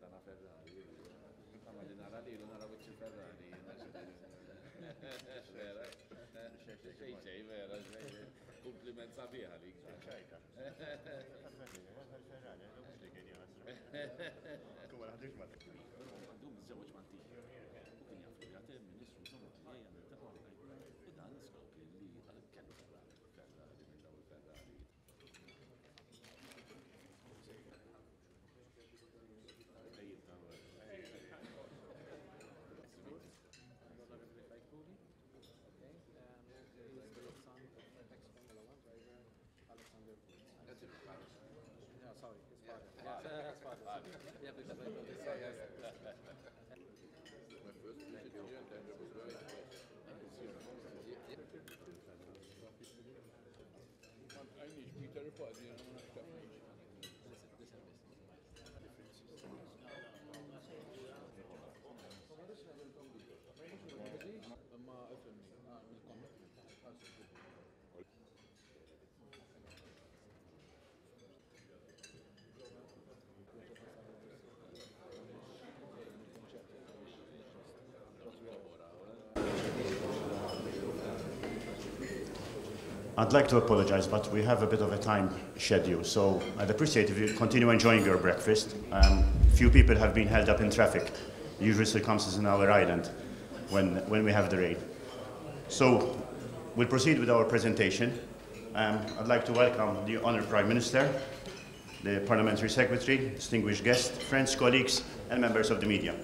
una Ferrari, immaginare lì, non era voce Ferrari, xej vera, kumpliment sabiħ għalik. Għandhom żewġ mantiji. U kien jafu jagħti ministru somma ejja niltaqgħu u dan skopri li kellu Ferrari minn dawn il-Ferrari. I'd like to apologize, but we have a bit of a time schedule, so I'd appreciate if you continue enjoying your breakfast. Few people have been held up in traffic, usual circumstances in our island when we have the rain. So we'll proceed with our presentation. I'd like to welcome the Honourable Prime Minister, the Parliamentary Secretary, distinguished guests, friends, colleagues, and members of the media.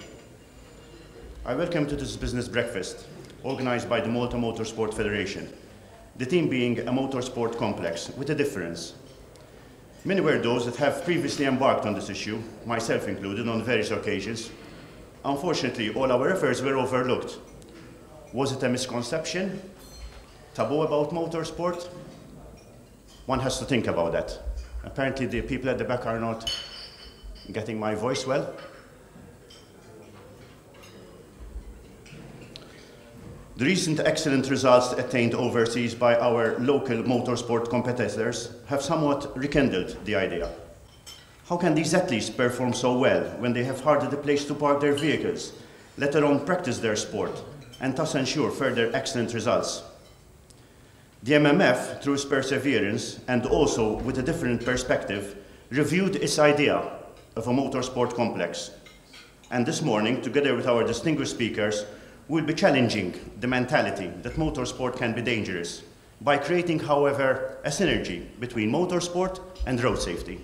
I welcome you to this business breakfast organized by the Malta Motorsport Federation. The theme being a motorsport complex, with a difference. Many were those that have previously embarked on this issue, myself included, on various occasions. Unfortunately, all our efforts were overlooked. Was it a misconception? Taboo about motorsport? One has to think about that. Apparently, the people at the back are not getting my voice well. The recent excellent results attained overseas by our local motorsport competitors have somewhat rekindled the idea. How can these athletes perform so well when they have hardly the place to park their vehicles, let alone practice their sport, and thus ensure further excellent results? The MMF, through its perseverance and also with a different perspective, reviewed its idea of a motorsport complex. And this morning, together with our distinguished speakers, we'll be challenging the mentality that motorsport can be dangerous by creating, however, a synergy between motorsport and road safety.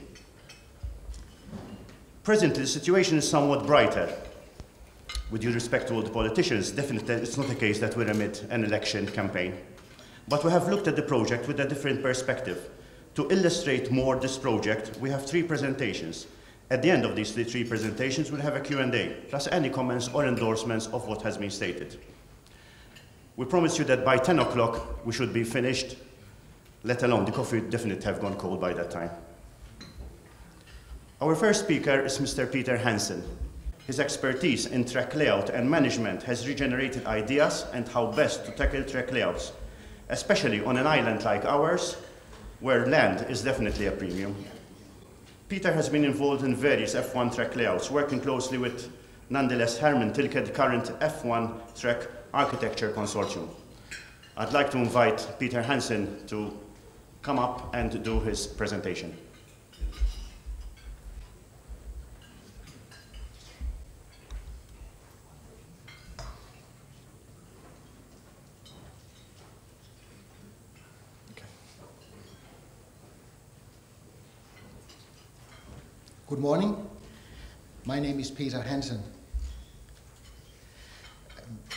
Presently, the situation is somewhat brighter. With due respect to all the politicians, definitely it's not a case that we're amid an election campaign. But we have looked at the project with a different perspective. To illustrate more this project, we have 3 presentations. At the end of these 3 presentations, we'll have a Q&A, plus any comments or endorsements of what has been stated. We promise you that by 10 o'clock, we should be finished, let alone the coffee would definitely have gone cold by that time. Our first speaker is Mr. Peter Hansen. His expertise in track layout and management has regenerated ideas and how best to tackle track layouts, especially on an island like ours, where land is definitely a premium. Peter has been involved in various F1 track layouts, working closely with, nonetheless, Herman Tilke, the current F1 track architecture consortium. I'd like to invite Peter Hansen to come up and do his presentation. Good morning. My name is Peter Hansen.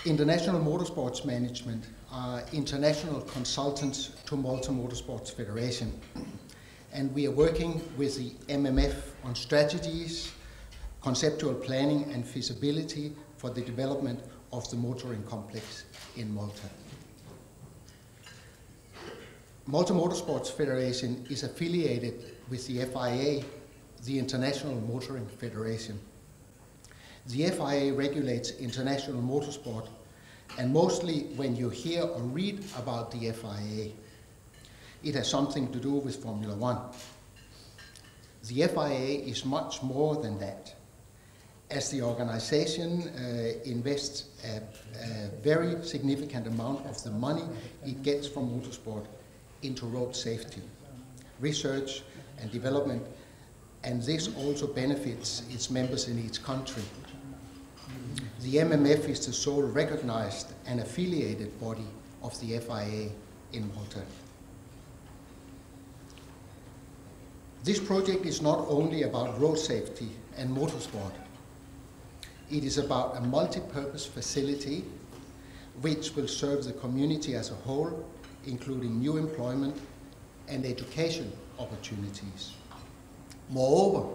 International Motorsports Management are international consultants to Malta Motorsports Federation. And we are working with the MMF on strategies, conceptual planning and feasibility for the development of the motoring complex in Malta. Malta Motorsports Federation is affiliated with the FIA, the International Motoring Federation. The FIA regulates international motorsport, and mostly when you hear or read about the FIA, it has something to do with Formula One. The FIA is much more than that. as the organization invests a very significant amount of the money it gets from motorsport into road safety, research and development, and this also benefits its members in each country. The MMF is the sole recognized and affiliated body of the FIA in Malta. This project is not only about road safety and motorsport. It is about a multi-purpose facility which will serve the community as a whole, including new employment and education opportunities. Moreover,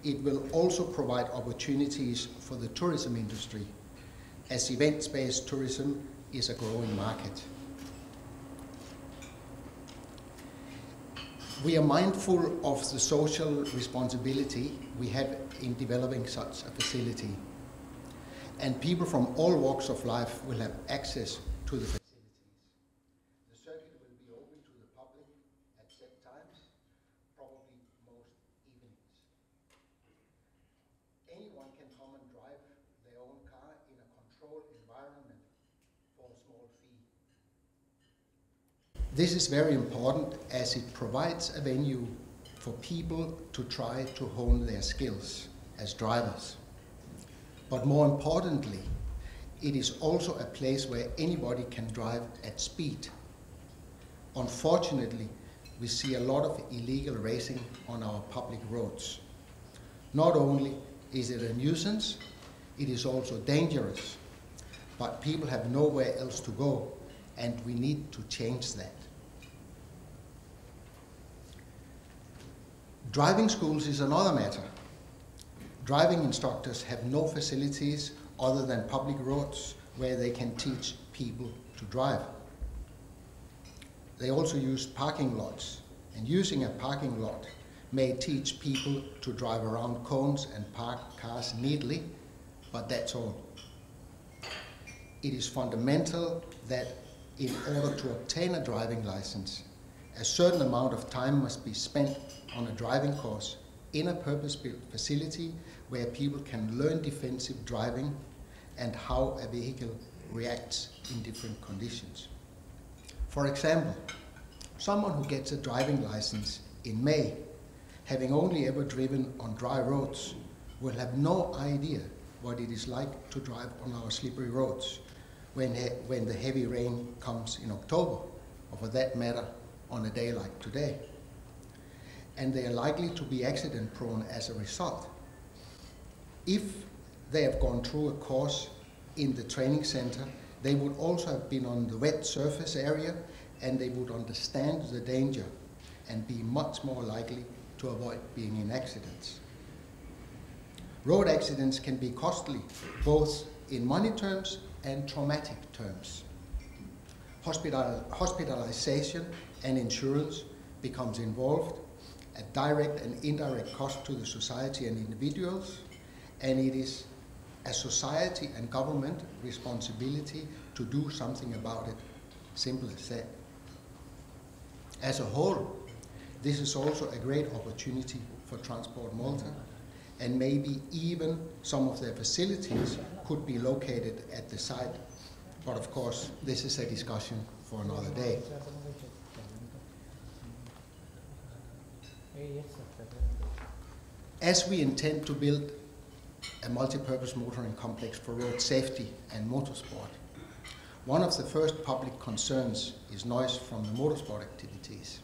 it will also provide opportunities for the tourism industry, as events-based tourism is a growing market. We are mindful of the social responsibility we have in developing such a facility, and people from all walks of life will have access to the facilities. The circuit will be open to the public at set times, probably most evenings. Anyone can come and drive their own car in a controlled environment for a small fee. This is very important as it provides a venue for people to try to hone their skills as drivers. But more importantly, it is also a place where anybody can drive at speed. Unfortunately, we see a lot of illegal racing on our public roads. Not only is it a nuisance, it is also dangerous, but people have nowhere else to go, and we need to change that. Driving schools is another matter. Driving instructors have no facilities other than public roads where they can teach people to drive. They also use parking lots, and using a parking lot may teach people to drive around cones and park cars neatly, but that's all. It is fundamental that in order to obtain a driving license, a certain amount of time must be spent on a driving course in a purpose-built facility where people can learn defensive driving and how a vehicle reacts in different conditions. For example, someone who gets a driving license in May, having only ever driven on dry roads, will have no idea what it is like to drive on our slippery roads when the heavy rain comes in October, or for that matter, on a day like today. And they are likely to be accident prone as a result. If they have gone through a course in the training center, they would also have been on the wet surface area, and they would understand the danger and be much more likely to avoid being in accidents. Road accidents can be costly, both in money terms and traumatic terms. Hospitalization and insurance becomes involved, a direct and indirect cost to the society and individuals, and it is a society and government responsibility to do something about it. Simple as that. As a whole, this is also a great opportunity for Transport Malta, and maybe even some of their facilities could be located at the site. But of course, this is a discussion for another day. As we intend to build a multi-purpose motoring complex for road safety and motorsport, one of the first public concerns is noise from the motorsport activities.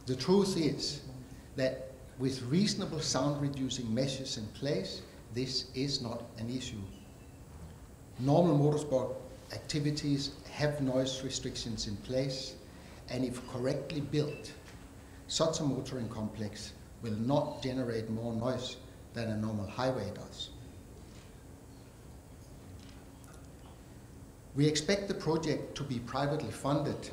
The truth is that with reasonable sound reducing measures in place, this is not an issue. Normal motorsport activities have noise restrictions in place, and if correctly built, such a motoring complex will not generate more noise than a normal highway does. We expect the project to be privately funded,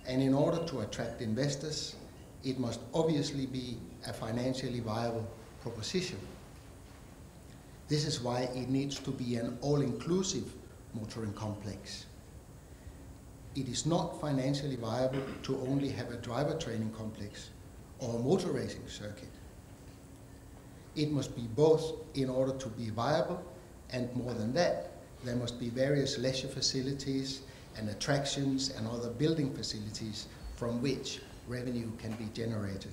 and in order to attract investors, it must obviously be a financially viable proposition. This is why it needs to be an all-inclusive motoring complex. It is not financially viable to only have a driver training complex or a motor racing circuit. It must be both in order to be viable, and more than that, there must be various leisure facilities and attractions and other building facilities from which revenue can be generated.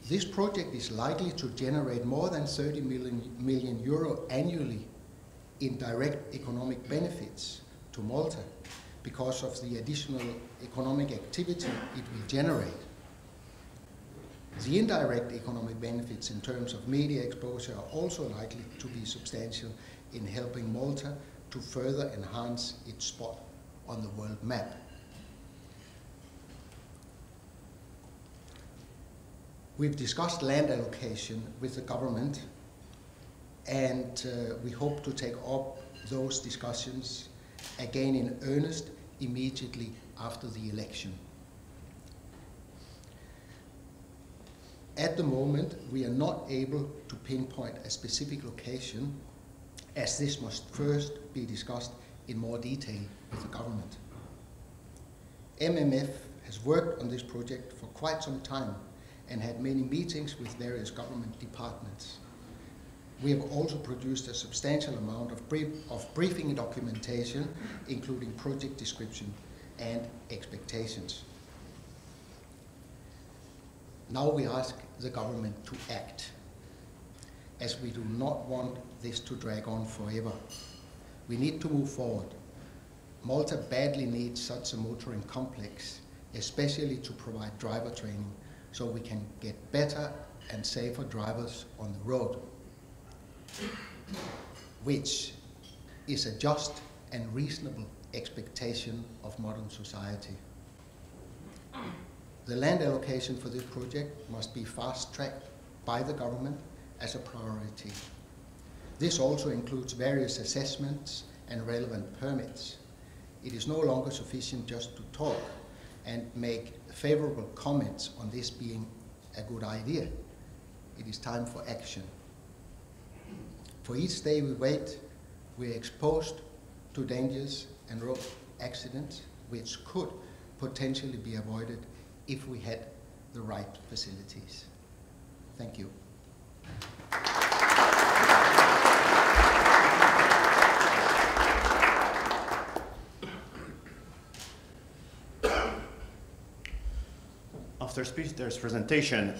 This project is likely to generate more than 30 million euro annually in direct economic benefits to Malta because of the additional economic activity it will generate. The indirect economic benefits in terms of media exposure are also likely to be substantial in helping Malta to further enhance its spot on the world map. We've discussed land allocation with the government, and we hope to take up those discussions again in earnest immediately after the election. At the moment, we are not able to pinpoint a specific location, as this must first be discussed in more detail with the government. MMF has worked on this project for quite some time and had many meetings with various government departments. We have also produced a substantial amount of briefing documentation, including project description and expectations. Now we ask the government to act, as we do not want this to drag on forever. We need to move forward. Malta badly needs such a motoring complex, especially to provide driver training, so we can get better and safer drivers on the road, which is a just and reasonable expectation of modern society. The land allocation for this project must be fast-tracked by the government as a priority. This also includes various assessments and relevant permits. It is no longer sufficient just to talk and make favorable comments on this being a good idea. It is time for action. For each day we wait, we are exposed to dangers and road accidents which could potentially be avoided if we had the right facilities. Thank you. After Peter's presentation,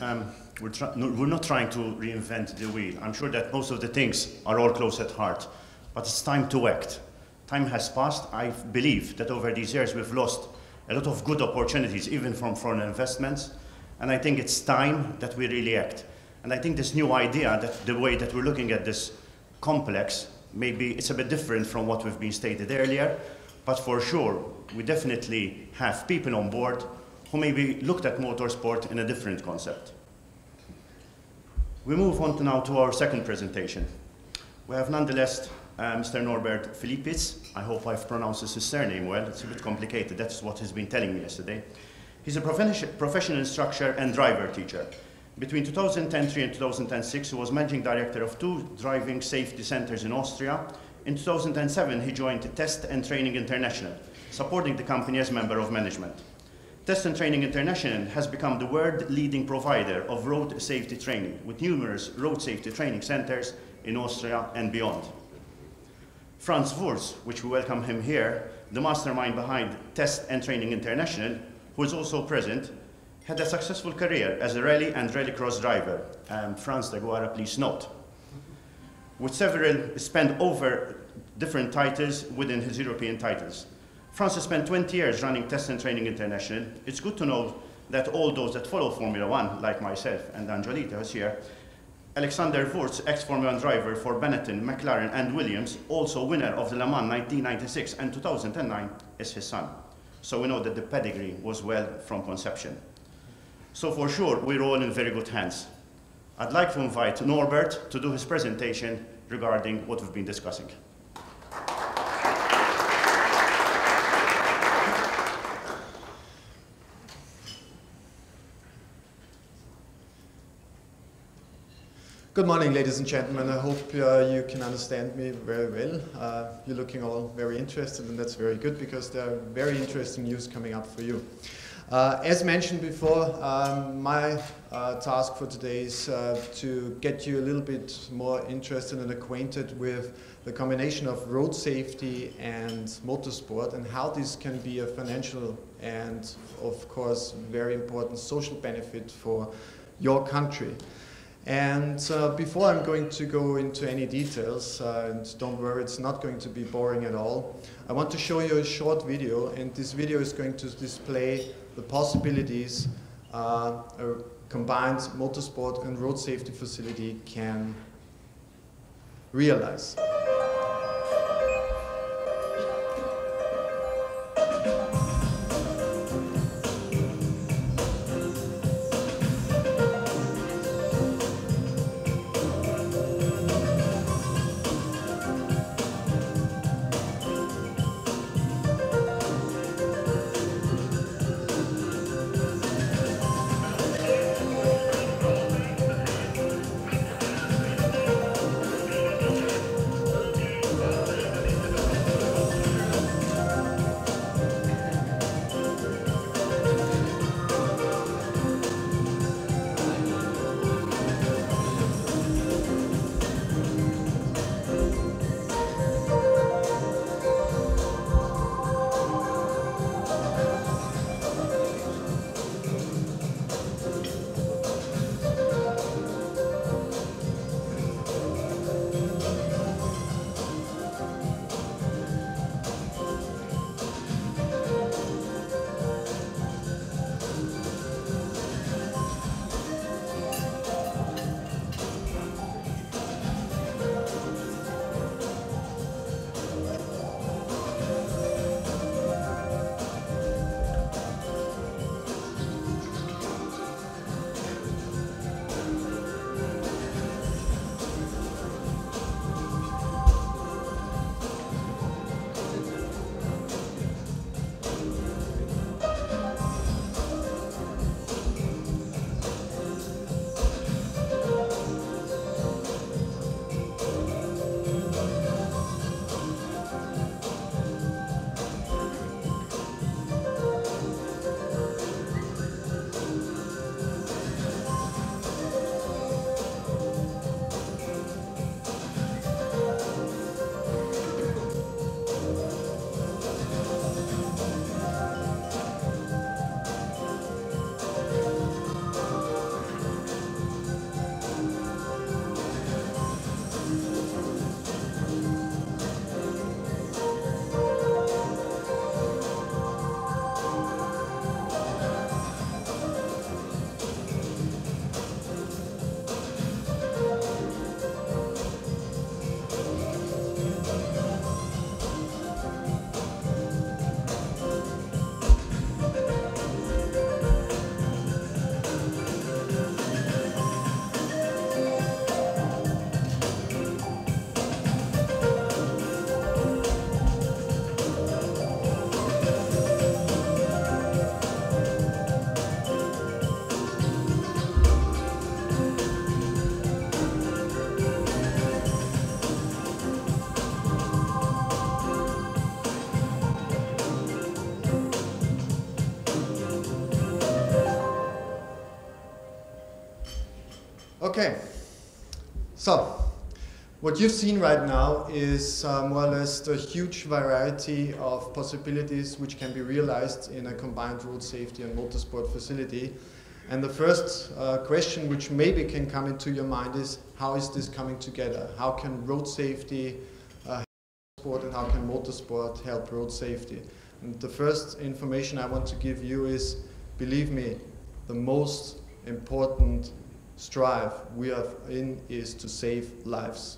we're not trying to reinvent the wheel. I'm sure that most of the things are all close at heart, but it's time to act. Time has passed. I believe that over these years we've lost a lot of good opportunities, even from foreign investments, and I think it's time that we really act. And I think this new idea, that the way that we're looking at this complex, maybe it's a bit different from what we've been stated earlier, but for sure, we definitely have people on board who maybe looked at motorsport in a different concept. We move on now to our second presentation. We have nonetheless Mr. Norbert Filippic. I hope I've pronounced his surname well. It's a bit complicated. That's what he's been telling me yesterday. He's a professional instructor and driver teacher. Between 2003 and 2006, he was managing director of 2 driving safety centers in Austria. In 2007, he joined Test and Training International, supporting the company as member of management. Test and Training International has become the world-leading provider of road safety training, with numerous road safety training centers in Austria and beyond. Franz Wurz, which we welcome him here, the mastermind behind Test and Training International, who is also present, had a successful career as a rally and rallycross driver. Franz de Guara, please note. With several, spent over different titles within his European titles. Franz has spent 20 years running Test and Training International. It's good to know that all those that follow Formula One, like myself and Angelita who's here, Alexander Wurz, ex-Formula One driver for Benetton, McLaren and Williams, also winner of the Le Mans 1996 and 2009, is his son. So we know that the pedigree was well from conception. So for sure, we're all in very good hands. I'd like to invite Norbert to do his presentation regarding what we've been discussing. Good morning, ladies and gentlemen. I hope you can understand me very well. You're looking all very interested, and that's very good because there are very interesting news coming up for you. As mentioned before, my task for today is to get you a little bit more interested and acquainted with the combination of road safety and motorsport and how this can be a financial and, of course, very important social benefit for your country. And before I'm going to go into any details, and don't worry, it's not going to be boring at all, I want to show you a short video, and this video is going to display the possibilities a combined motorsport and road safety facility can realize. Okay, so what you've seen right now is more or less the huge variety of possibilities which can be realized in a combined road safety and motorsport facility. And the first question which maybe can come into your mind is, how is this coming together? How can road safety help sport and how can motorsport help road safety? And the first information I want to give you is, believe me, the most important strive we are in is to save lives.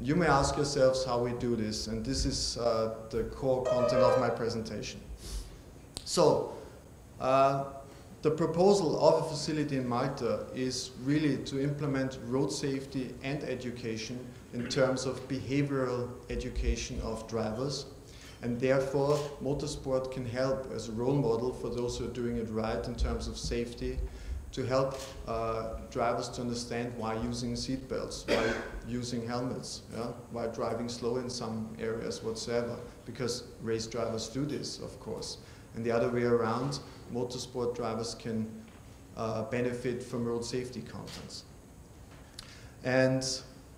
You may ask yourselves how we do this, and this is the core content of my presentation. So, the proposal of a facility in Malta is really to implement road safety and education in terms of behavioral education of drivers, and therefore motorsport can help as a role model for those who are doing it right in terms of safety, to help drivers to understand why using seatbelts, why using helmets, why driving slow in some areas whatsoever, because race drivers do this, of course. And the other way around, motorsport drivers can benefit from road safety contents. And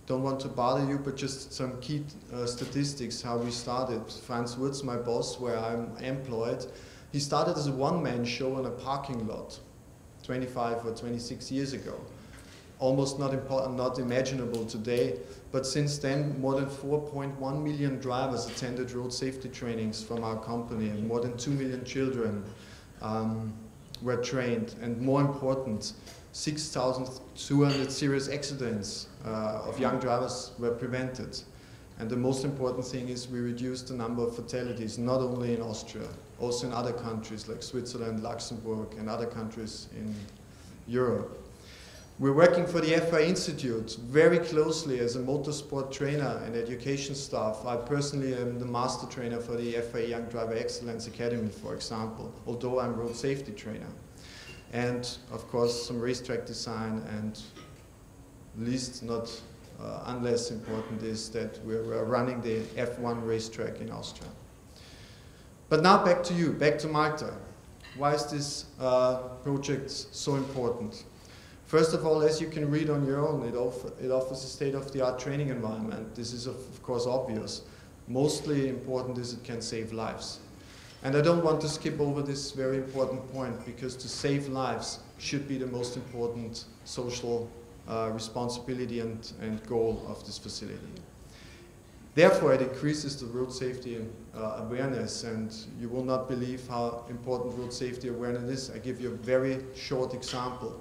don't want to bother you, but just some key statistics how we started. Franz Wurz, my boss, where I'm employed, he started as a one-man show on a parking lot 25 or 26 years ago. Almost not imaginable today, but since then more than 4.1 million drivers attended road safety trainings from our company, and more than 2 million children were trained, and more important, 6,200 serious accidents of young drivers were prevented. And the most important thing is we reduced the number of fatalities, not only in Austria, also in other countries like Switzerland, Luxembourg, and other countries in Europe. We're working for the FIA Institute very closely as a motorsport trainer and education staff. I personally am the master trainer for the FIA Young Driver Excellence Academy, for example, although I'm road safety trainer. And of course some racetrack design, and least not unless important is that we're running the F1 racetrack in Austria. But now back to you, back to Malta. Why is this project so important? First of all, as you can read on your own, it offers a state-of-the-art training environment. This is of course obvious. Mostly important is it can save lives. And I don't want to skip over this very important point, because to save lives should be the most important social responsibility and goal of this facility. Therefore, it increases the road safety awareness, and you will not believe how important road safety awareness is. I give you a very short example.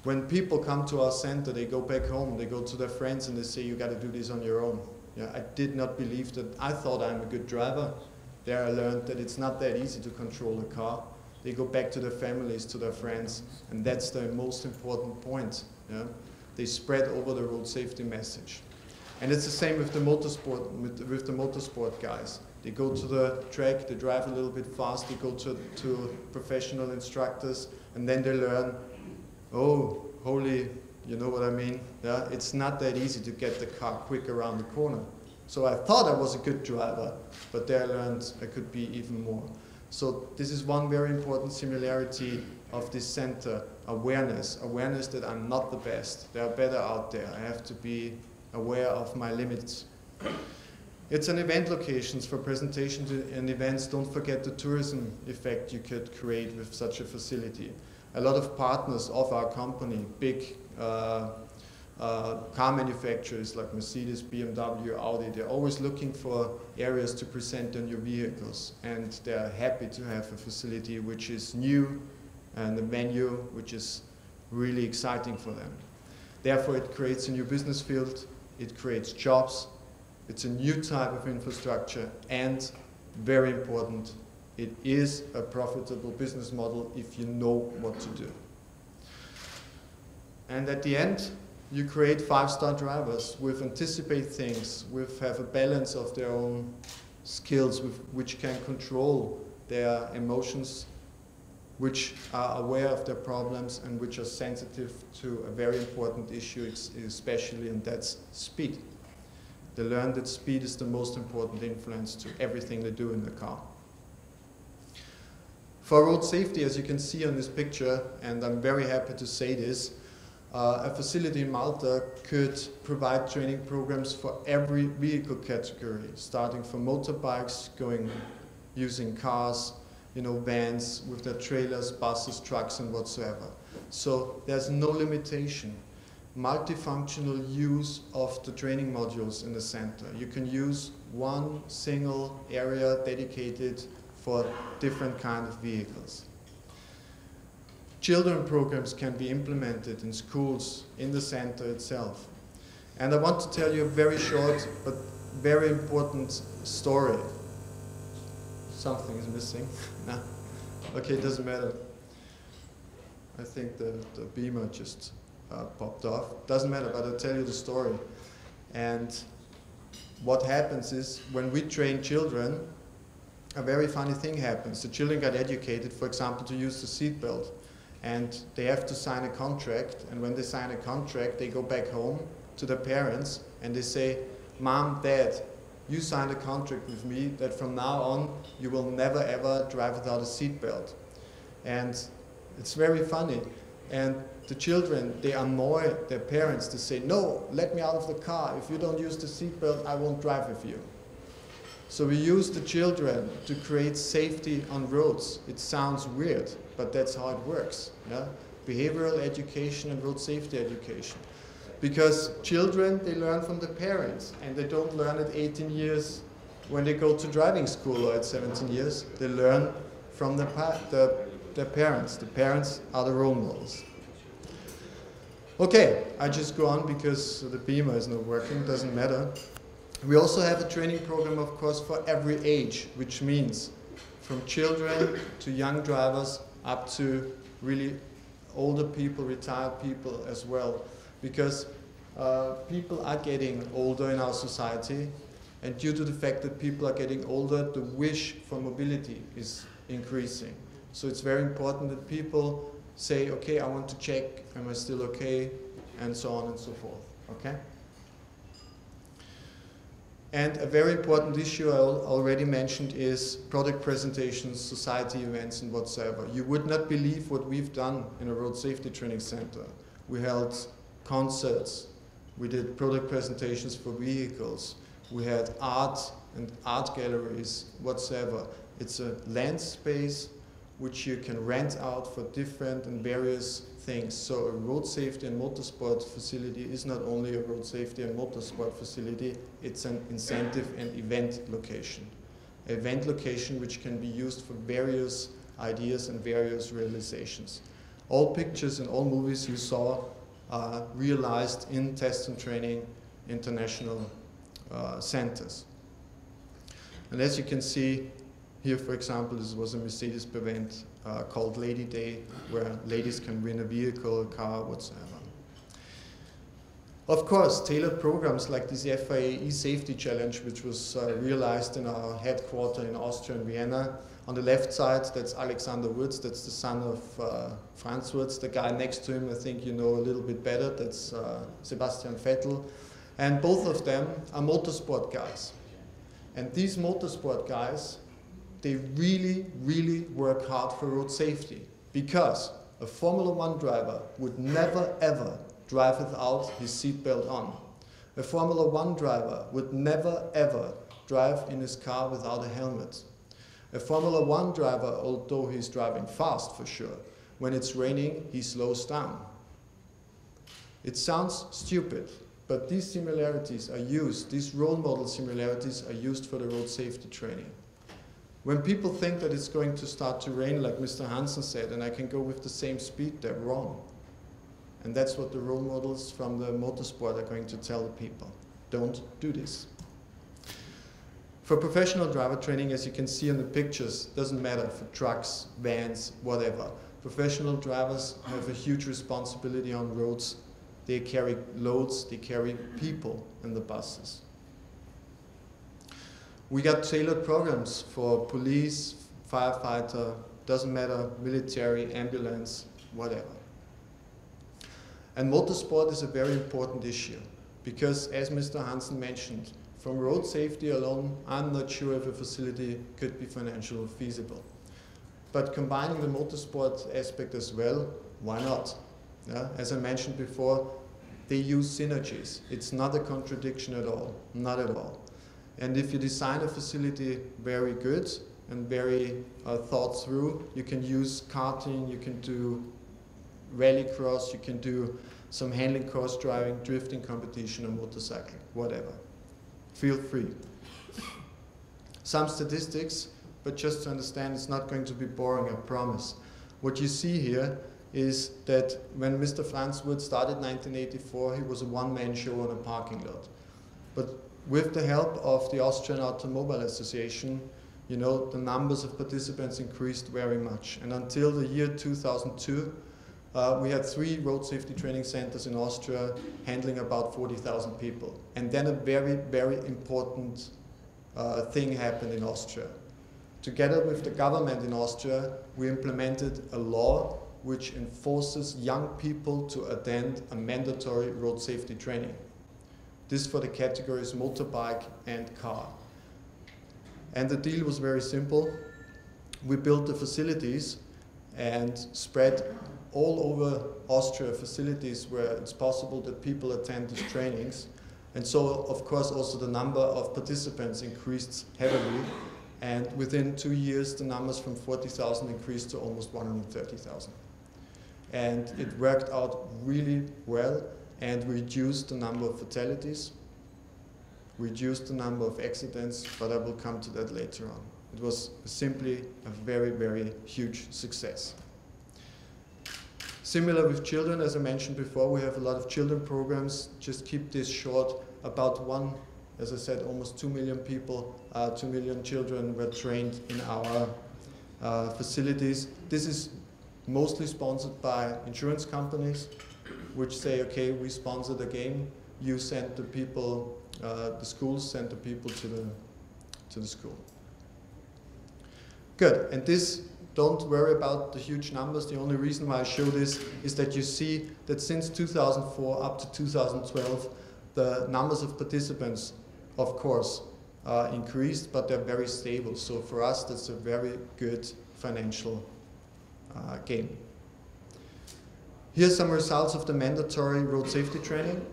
When people come to our center, they go back home, they go to their friends and they say, you got to do this on your own. Yeah, I did not believe that. I thought I'm a good driver. There I learned that it's not that easy to control a car. They go back to their families, to their friends, and that's the most important point. Yeah? They spread over the road safety message. And it's the same with the motorsport guys. They go to the track, they drive a little bit fast, they go to professional instructors, and then they learn, oh, holy, you know what I mean? Yeah? It's not that easy to get the car quick around the corner. So I thought I was a good driver, but there I learned I could be even more. So this is one very important similarity of this center, awareness. Awareness that I'm not the best. There are better out there. I have to be aware of my limits. It's an event locations for presentations and events. Don't forget the tourism effect you could create with such a facility. A lot of partners of our company, big car manufacturers like Mercedes, BMW, Audi, they're always looking for areas to present their new vehicles, and they're happy to have a facility which is new and a venue which is really exciting for them. Therefore, it creates a new business field, it creates jobs, it's a new type of infrastructure, and very important, it is a profitable business model if you know what to do. And at the end, you create 5-star drivers with anticipate things, with have a balance of their own skills, with which can control their emotions, which are aware of their problems and which are sensitive to a very important issue, especially, and that's speed. They learn that speed is the most important influence to everything they do in the car. For road safety, as you can see on this picture, and I'm very happy to say this, a facility in Malta could provide training programs for every vehicle category, starting from motorbikes, using cars, vans with their trailers, buses, trucks, and whatsoever. So there's no limitation. Multifunctional use of the training modules in the center. You can use one single area dedicated for different kinds of vehicles. Children programs can be implemented in schools, in the center itself. And I want to tell you a very short but very important story. Something is missing. No. Okay, it doesn't matter. I think the beamer just popped off. Doesn't matter, but I'll tell you the story. And what happens is, when we train children, a very funny thing happens. The children got educated, for example, to use the seatbelt. And they have to sign a contract, and when they sign a contract, they go back home to their parents and they say, Mom, Dad, you signed a contract with me that from now on you will never ever drive without a seatbelt. And it's very funny. And the children, they annoy their parents to say, no, let me out of the car. If you don't use the seatbelt, I won't drive with you. So we use the children to create safety on roads. It sounds weird, but that's how it works. Yeah? Behavioral education and road safety education. Because children, they learn from the parents, and they don't learn at 18 years when they go to driving school or at 17 years. They learn from their parents. The parents are the role models. Okay, I just go on because the beamer is not working, doesn't matter. We also have a training program, of course, for every age, which means from children to young drivers up to really older people, retired people as well. Because people are getting older in our society, and due to the fact that people are getting older, the wish for mobility is increasing. So it's very important that people say, okay, I want to check, am I still okay, and so on and so forth, okay? And a very important issue I already mentioned is product presentations, society events, and whatsoever. You would not believe what we've done in a road safety training center. We held concerts, we did product presentations for vehicles, we had art and art galleries, whatsoever. It's a land space which you can rent out for different and various things. So a road safety and motorsport facility is not only a road safety and motorsport facility, it's an incentive and event location. An event location which can be used for various ideas and various realizations. All pictures and all movies you saw are realized in test and training international centers. And as you can see, here, for example, this was a Mercedes event called Lady Day, where ladies can win a vehicle, a car, whatsoever. Of course, tailored programs like this FIA e-Safety Challenge, which was realized in our headquarters in Austria and Vienna. On the left side, that's Alexander Wurz, that's the son of Franz Wurz. The guy next to him, I think you know a little bit better, that's Sebastian Vettel. And both of them are motorsport guys. And these motorsport guys, they really, really work hard for road safety, because a Formula 1 driver would never, ever drive without his seatbelt on. A Formula 1 driver would never, ever drive in his car without a helmet. A Formula 1 driver, although he's driving fast for sure, when it's raining, he slows down. It sounds stupid, but these similarities are used, these role model similarities are used for the road safety training. When people think that it's going to start to rain, like Mr. Hansen said, and I can go with the same speed, they're wrong. And that's what the role models from the motorsport are going to tell the people. Don't do this. For professional driver training, as you can see in the pictures, doesn't matter for trucks, vans, whatever. Professional drivers have a huge responsibility on roads. They carry loads, they carry people in the buses. We got tailored programs for police, firefighter, doesn't matter, military, ambulance, whatever. And motorsport is a very important issue because, as Mr. Hansen mentioned, from road safety alone, I'm not sure if a facility could be financially feasible. But combining the motorsport aspect as well, why not? Yeah? As I mentioned before, they use synergies. It's not a contradiction at all, not at all. And if you design a facility very good and very thought through, you can use karting, you can do rallycross, you can do some handling course driving, drifting competition, or motorcycling, whatever. Feel free. Some statistics, but just to understand, it's not going to be boring, I promise. What you see here is that when Mr. Franz Wurz started in 1984, he was a one-man show on a parking lot. But with the help of the Austrian Automobile Association, you know, the numbers of participants increased very much. And until the year 2002, we had 3 road safety training centers in Austria handling about 40,000 people. And then a very, very important thing happened in Austria. Together with the government in Austria, we implemented a law which enforces young people to attend a mandatory road safety training. This for the categories motorbike and car. And the deal was very simple. We built the facilities, and spread all over Austria facilities where it's possible that people attend these trainings. And so, of course, also the number of participants increased heavily. And within 2 years, the numbers from 40,000 increased to almost 130,000. And it worked out really well and reduced the number of fatalities, reduced the number of accidents, but I will come to that later on. It was simply a very, very huge success. Similar with children, as I mentioned before, we have a lot of children programs. Just keep this short. About as I said, almost 2 million people, 2 million children were trained in our facilities. This is mostly sponsored by insurance companies, which say, okay, we sponsor the game, you send the people, the schools send the people to the school. Good, and this, don't worry about the huge numbers. The only reason why I show this is that you see that since 2004 up to 2012, the numbers of participants, of course, increased, but they're very stable. So for us, that's a very good financial gain. Here's some results of the mandatory road safety training.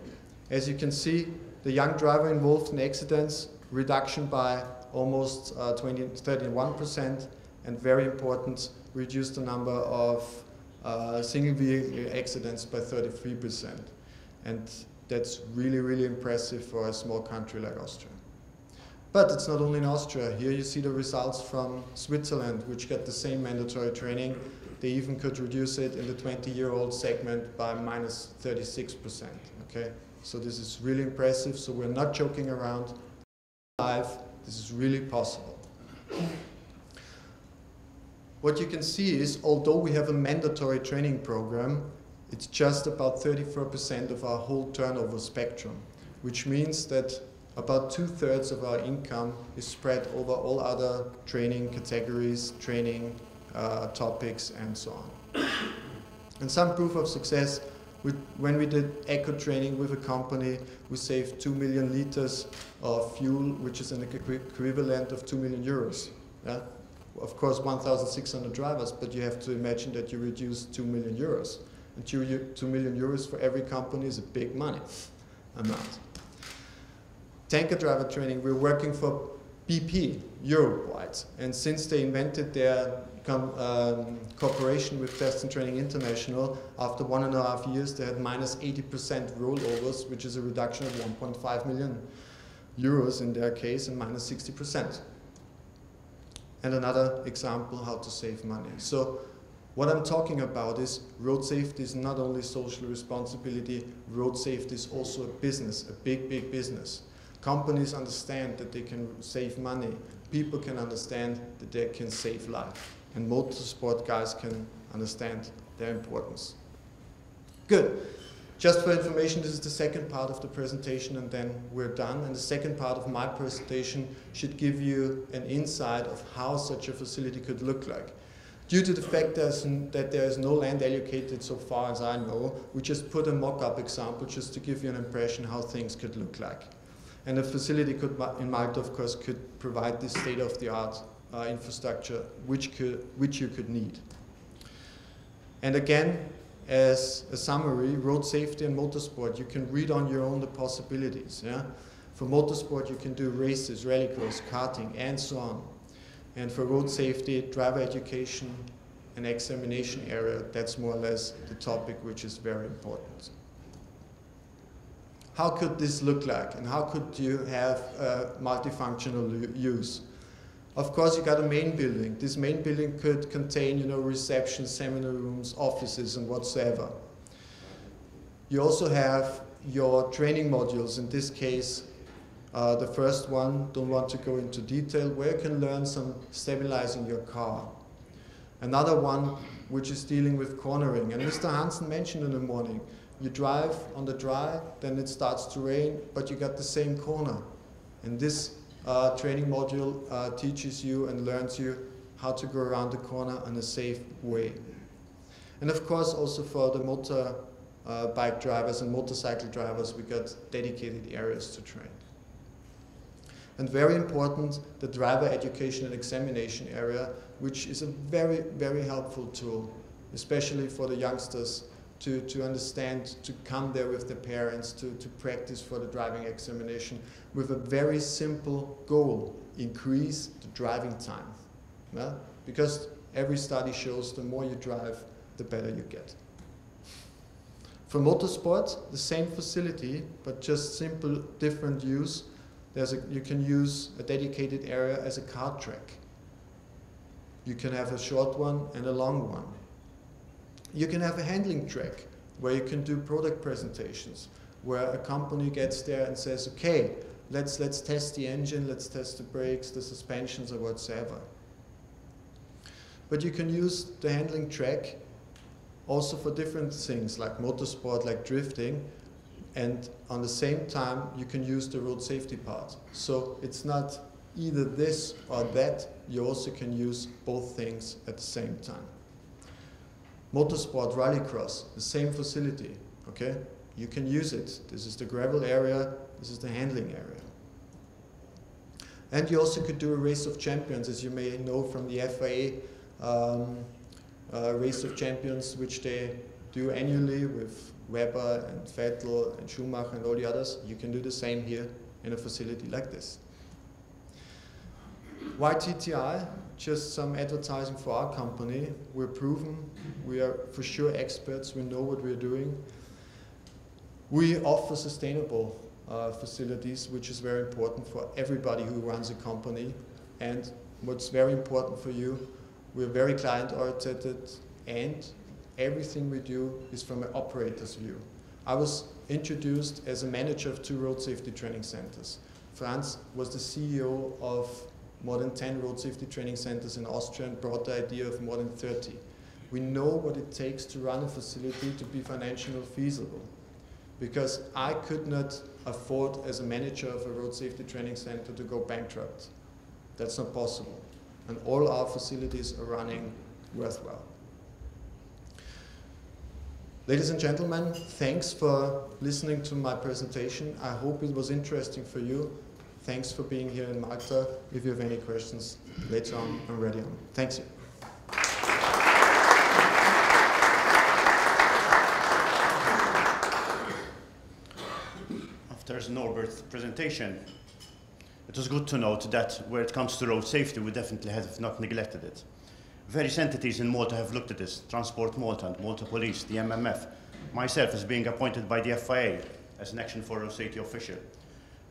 As you can see, the young driver involved in accidents, reduction by almost 31%, and very important, reduced the number of single vehicle accidents by 33%. And that's really, really impressive for a small country like Austria. But it's not only in Austria. Here you see the results from Switzerland, which got the same mandatory training. They even could reduce it in the 20-year-old segment by minus 36%. Okay? So this is really impressive. So we're not joking around. Live, this is really possible. What you can see is, although we have a mandatory training program, it's just about 34% of our whole turnover spectrum, which means that about 2/3 of our income is spread over all other training categories, training topics, and so on. And some proof of success, when we did eco training with a company, we saved 2 million liters of fuel, which is an equivalent of 2 million euros. Yeah? Of course, 1,600 drivers, but you have to imagine that you reduce 2 million euros. And 2 million euros for every company is a big money amount. Tanker driver training, we're working for BP Europe-wide. And since they invented their cooperation with Test and Training International, after 1.5 years, they had minus 80% rollovers, which is a reduction of 1.5 million euros in their case, and minus 60%. And another example how to save money. So what I'm talking about is road safety is not only social responsibility, road safety is also a business, a big, big business. Companies understand that they can save money. People can understand that they can save life. And motorsport guys can understand their importance. Good. Just for information, this is the second part of the presentation, and then we're done. And the second part of my presentation should give you an insight of how such a facility could look like. Due to the fact that there is no land allocated so far as I know, we just put a mock-up example just to give you an impression how things could look like. And a facility in Malta, of course, could provide this state-of-the-art infrastructure which you could need. And again, as a summary, road safety and motorsport, you can read on your own the possibilities. Yeah? For motorsport, you can do races, rallycross, karting, and so on. And for road safety, driver education and examination area, that's more or less the topic which is very important. How could this look like, and how could you have multifunctional use? Of course, you got a main building. This main building could contain, reception, seminar rooms, offices, and whatsoever. You also have your training modules. In this case, the first one, don't want to go into detail, where you can learn some stabilizing your car. Another one, which is dealing with cornering. And Mr. Hansen mentioned in the morning, you drive on the dry, then it starts to rain, but you got the same corner. And this training module teaches you and learns you how to go around the corner in a safe way. And of course, also for the bike drivers and motorcycle drivers, we got dedicated areas to train. And very important, the driver education and examination area, which is a very, very helpful tool, especially for the youngsters to understand, to come there with their parents, to practice for the driving examination with a very simple goal: increase the driving time. Yeah? Because every study shows the more you drive, the better you get. For motorsport, the same facility, but just simple, different use. You can use a dedicated area as a kart track. You can have a short one and a long one. You can have a handling track where you can do product presentations, where a company gets there and says, okay, let's test the engine, let's test the brakes, the suspensions, or whatsoever. But you can use the handling track also for different things like motorsport, like drifting, and on the same time you can use the road safety part. So it's not either this or that, you also can use both things at the same time. Motorsport, rallycross, the same facility, okay? You can use it. This is the gravel area, this is the handling area. And you also could do a race of champions, as you may know from the FIA race of champions, which they do annually with Weber and Vettel and Schumacher and all the others. You can do the same here in a facility like this. Why TTI? Just some advertising for our company. We're proven, we are for sure experts, we know what we're doing. We offer sustainable facilities, which is very important for everybody who runs a company. And what's very important for you, we're very client-oriented, and everything we do is from an operator's view. I was introduced as a manager of 2 road safety training centers. Franz was the CEO of more than 10 road safety training centers in Austria and brought the idea of more than 30. We know what it takes to run a facility to be financially feasible, because I could not afford as a manager of a road safety training center to go bankrupt. That's not possible. And all our facilities are running worthwhile. Ladies and gentlemen, thanks for listening to my presentation. I hope it was interesting for you. Thanks for being here in Malta. If you have any questions later on, I'm ready on. Thanks you. After Norbert's presentation, it was good to note that where it comes to road safety, we definitely have not neglected it. Various entities in Malta have looked at this: Transport Malta and Malta Police, the MMF, myself as being appointed by the FIA as an Action for Road Safety official.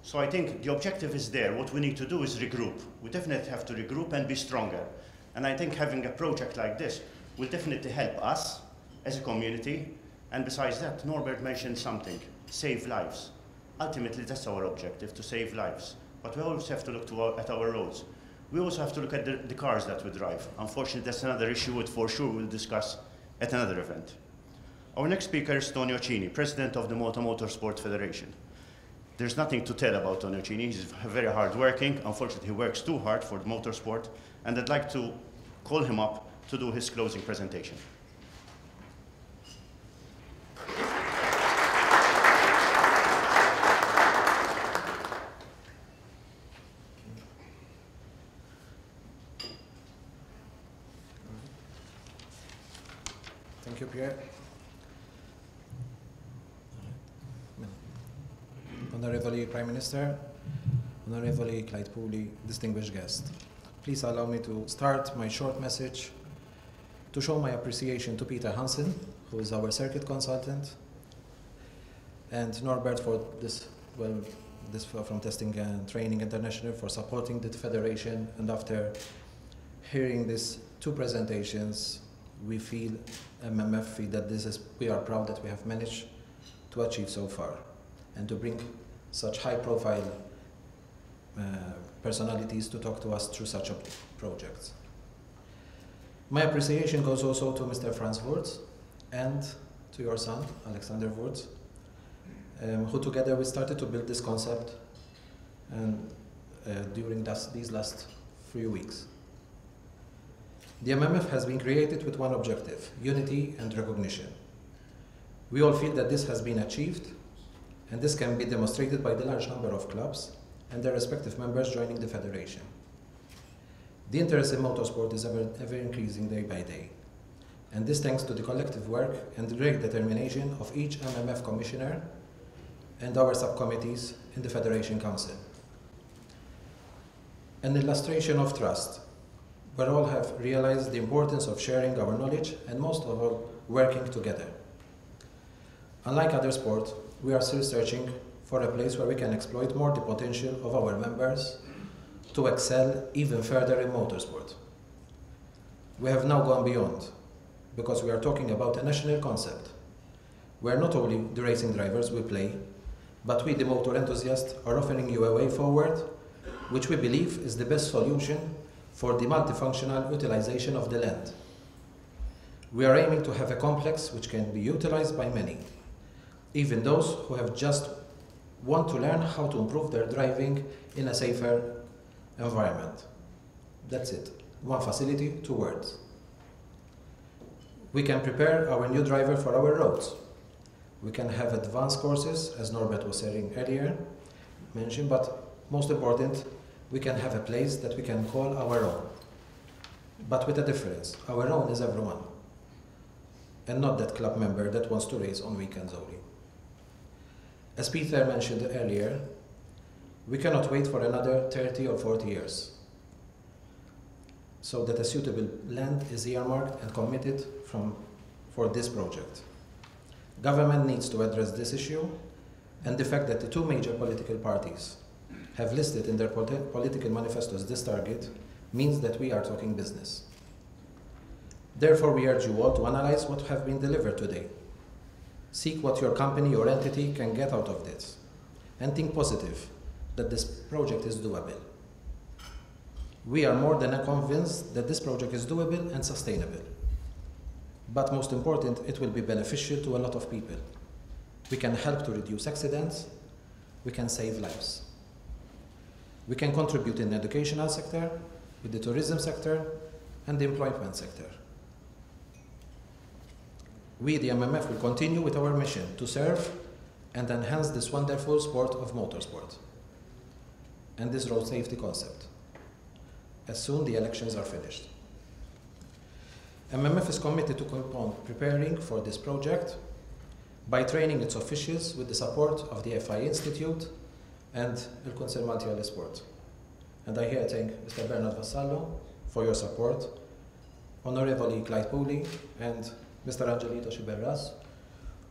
So I think the objective is there. What we need to do is regroup. We definitely have to regroup and be stronger. And I think having a project like this will definitely help us as a community. And besides that, Norbert mentioned something: save lives. Ultimately, that's our objective, to save lives. But we always have to look at our roads. We also have to look at the cars that we drive. Unfortunately, that's another issue that for sure we'll discuss at another event. Our next speaker is Tonio Cini, President of the Malta Motorsport Federation. There's nothing to tell about Tonio Cini. He's very hard-working. Unfortunately, he works too hard for the motorsport. And I'd like to call him up to do his closing presentation. Thank you, Pierre. Honorable Prime Minister, Honorable Clyde Pooley, distinguished guests. Please allow me to start my short message to show my appreciation to Peter Hansen, who is our circuit consultant, and Norbert for this, from Testing and Training International for supporting the Federation. And after hearing these 2 presentations, we feel, MMF feel that we are proud that we have managed to achieve so far and to bring such high-profile personalities to talk to us through such projects. My appreciation goes also to Mr. Franz Wurz and to your son, Alexander Wurz, who together we started to build this concept and during these last few weeks. The MMF has been created with one objective: unity and recognition. We all feel that this has been achieved, and this can be demonstrated by the large number of clubs and their respective members joining the federation. The interest in motorsport is ever increasing day by day, and this thanks to the collective work and the great determination of each MMF commissioner and our subcommittees in the Federation Council. An illustration of trust, where all have realized the importance of sharing our knowledge and most of all, working together. Unlike other sports, we are still searching for a place where we can exploit more the potential of our members to excel even further in motorsport. We have now gone beyond, because we are talking about a national concept, where not only the racing drivers will play, but we, the motor enthusiasts, are offering you a way forward, which we believe is the best solution for the multifunctional utilization of the land. We are aiming to have a complex which can be utilized by many, even those who have just want to learn how to improve their driving in a safer environment. That's it. One facility, 2 words. We can prepare our new driver for our roads. We can have advanced courses, as Norbert was saying earlier, mentioned, but most important, we can have a place that we can call our own. But with a difference, our own is everyone, and not that club member that wants to race on weekends only. As Peter mentioned earlier, we cannot wait for another 30 or 40 years, so that a suitable land is earmarked and committed for this project. Government needs to address this issue, and the fact that the 2 major political parties have listed in their political manifestos this target means that we are talking business. Therefore, we urge you all to analyze what have been delivered today. Seek what your company or entity can get out of this, and think positive that this project is doable. We are more than convinced that this project is doable and sustainable. But most important, it will be beneficial to a lot of people. We can help to reduce accidents, we can save lives. We can contribute in the educational sector, with the tourism sector, and the employment sector. We, the MMF, will continue with our mission to serve and enhance this wonderful sport of motorsport and this road safety concept, as soon the elections are finished. MMF is committed to keep on preparing for this project by training its officials with the support of the FI Institute and Il Conseil Maltese Sport. And I here thank Mr. Bernard Vassallo for your support, Honorable Clyde Pooley and Mr. Angelito Chiberras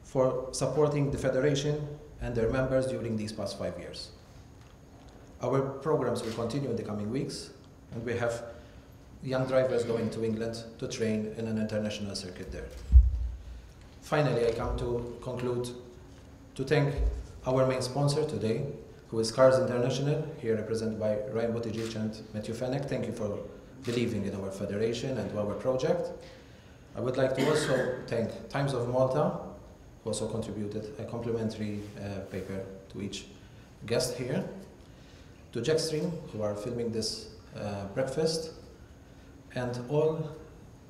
for supporting the Federation and their members during these past 5 years. Our programs will continue in the coming weeks, and we have young drivers going to England to train in an international circuit there. Finally, I come to conclude to thank our main sponsor today, who is Cars International, here represented by Ryan Buttigieg and Matthew Fenech. Thank you for believing in our federation and our project. I would like to also thank Times of Malta, who also contributed a complimentary paper to each guest here, to Jackstream, who are filming this breakfast, and all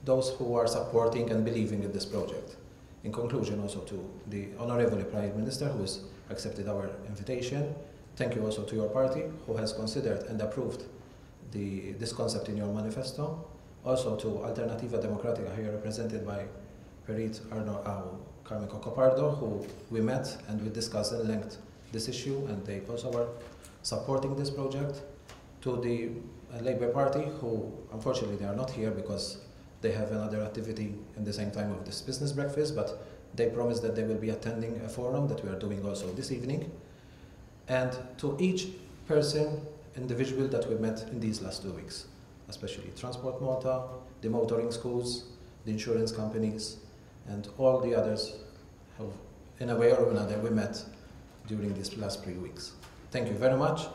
those who are supporting and believing in this project. In conclusion, also to the Honorable Prime Minister, who has accepted our invitation. Thank you also to your party, who has considered and approved this concept in your manifesto. Also to Alternativa Democratica, here represented by Perit Carmen Cocopardo, who we met and we discussed at length this issue, and they also are supporting this project. To the Labour Party, who unfortunately they are not here because they have another activity in the same time of this business breakfast, but they promised that they will be attending a forum that we are doing also this evening. And to each person, individual that we met in these last 2 weeks, especially Transport Malta, the motoring schools, the insurance companies, and all the others who, in a way or another, we met during these last 3 weeks. Thank you very much,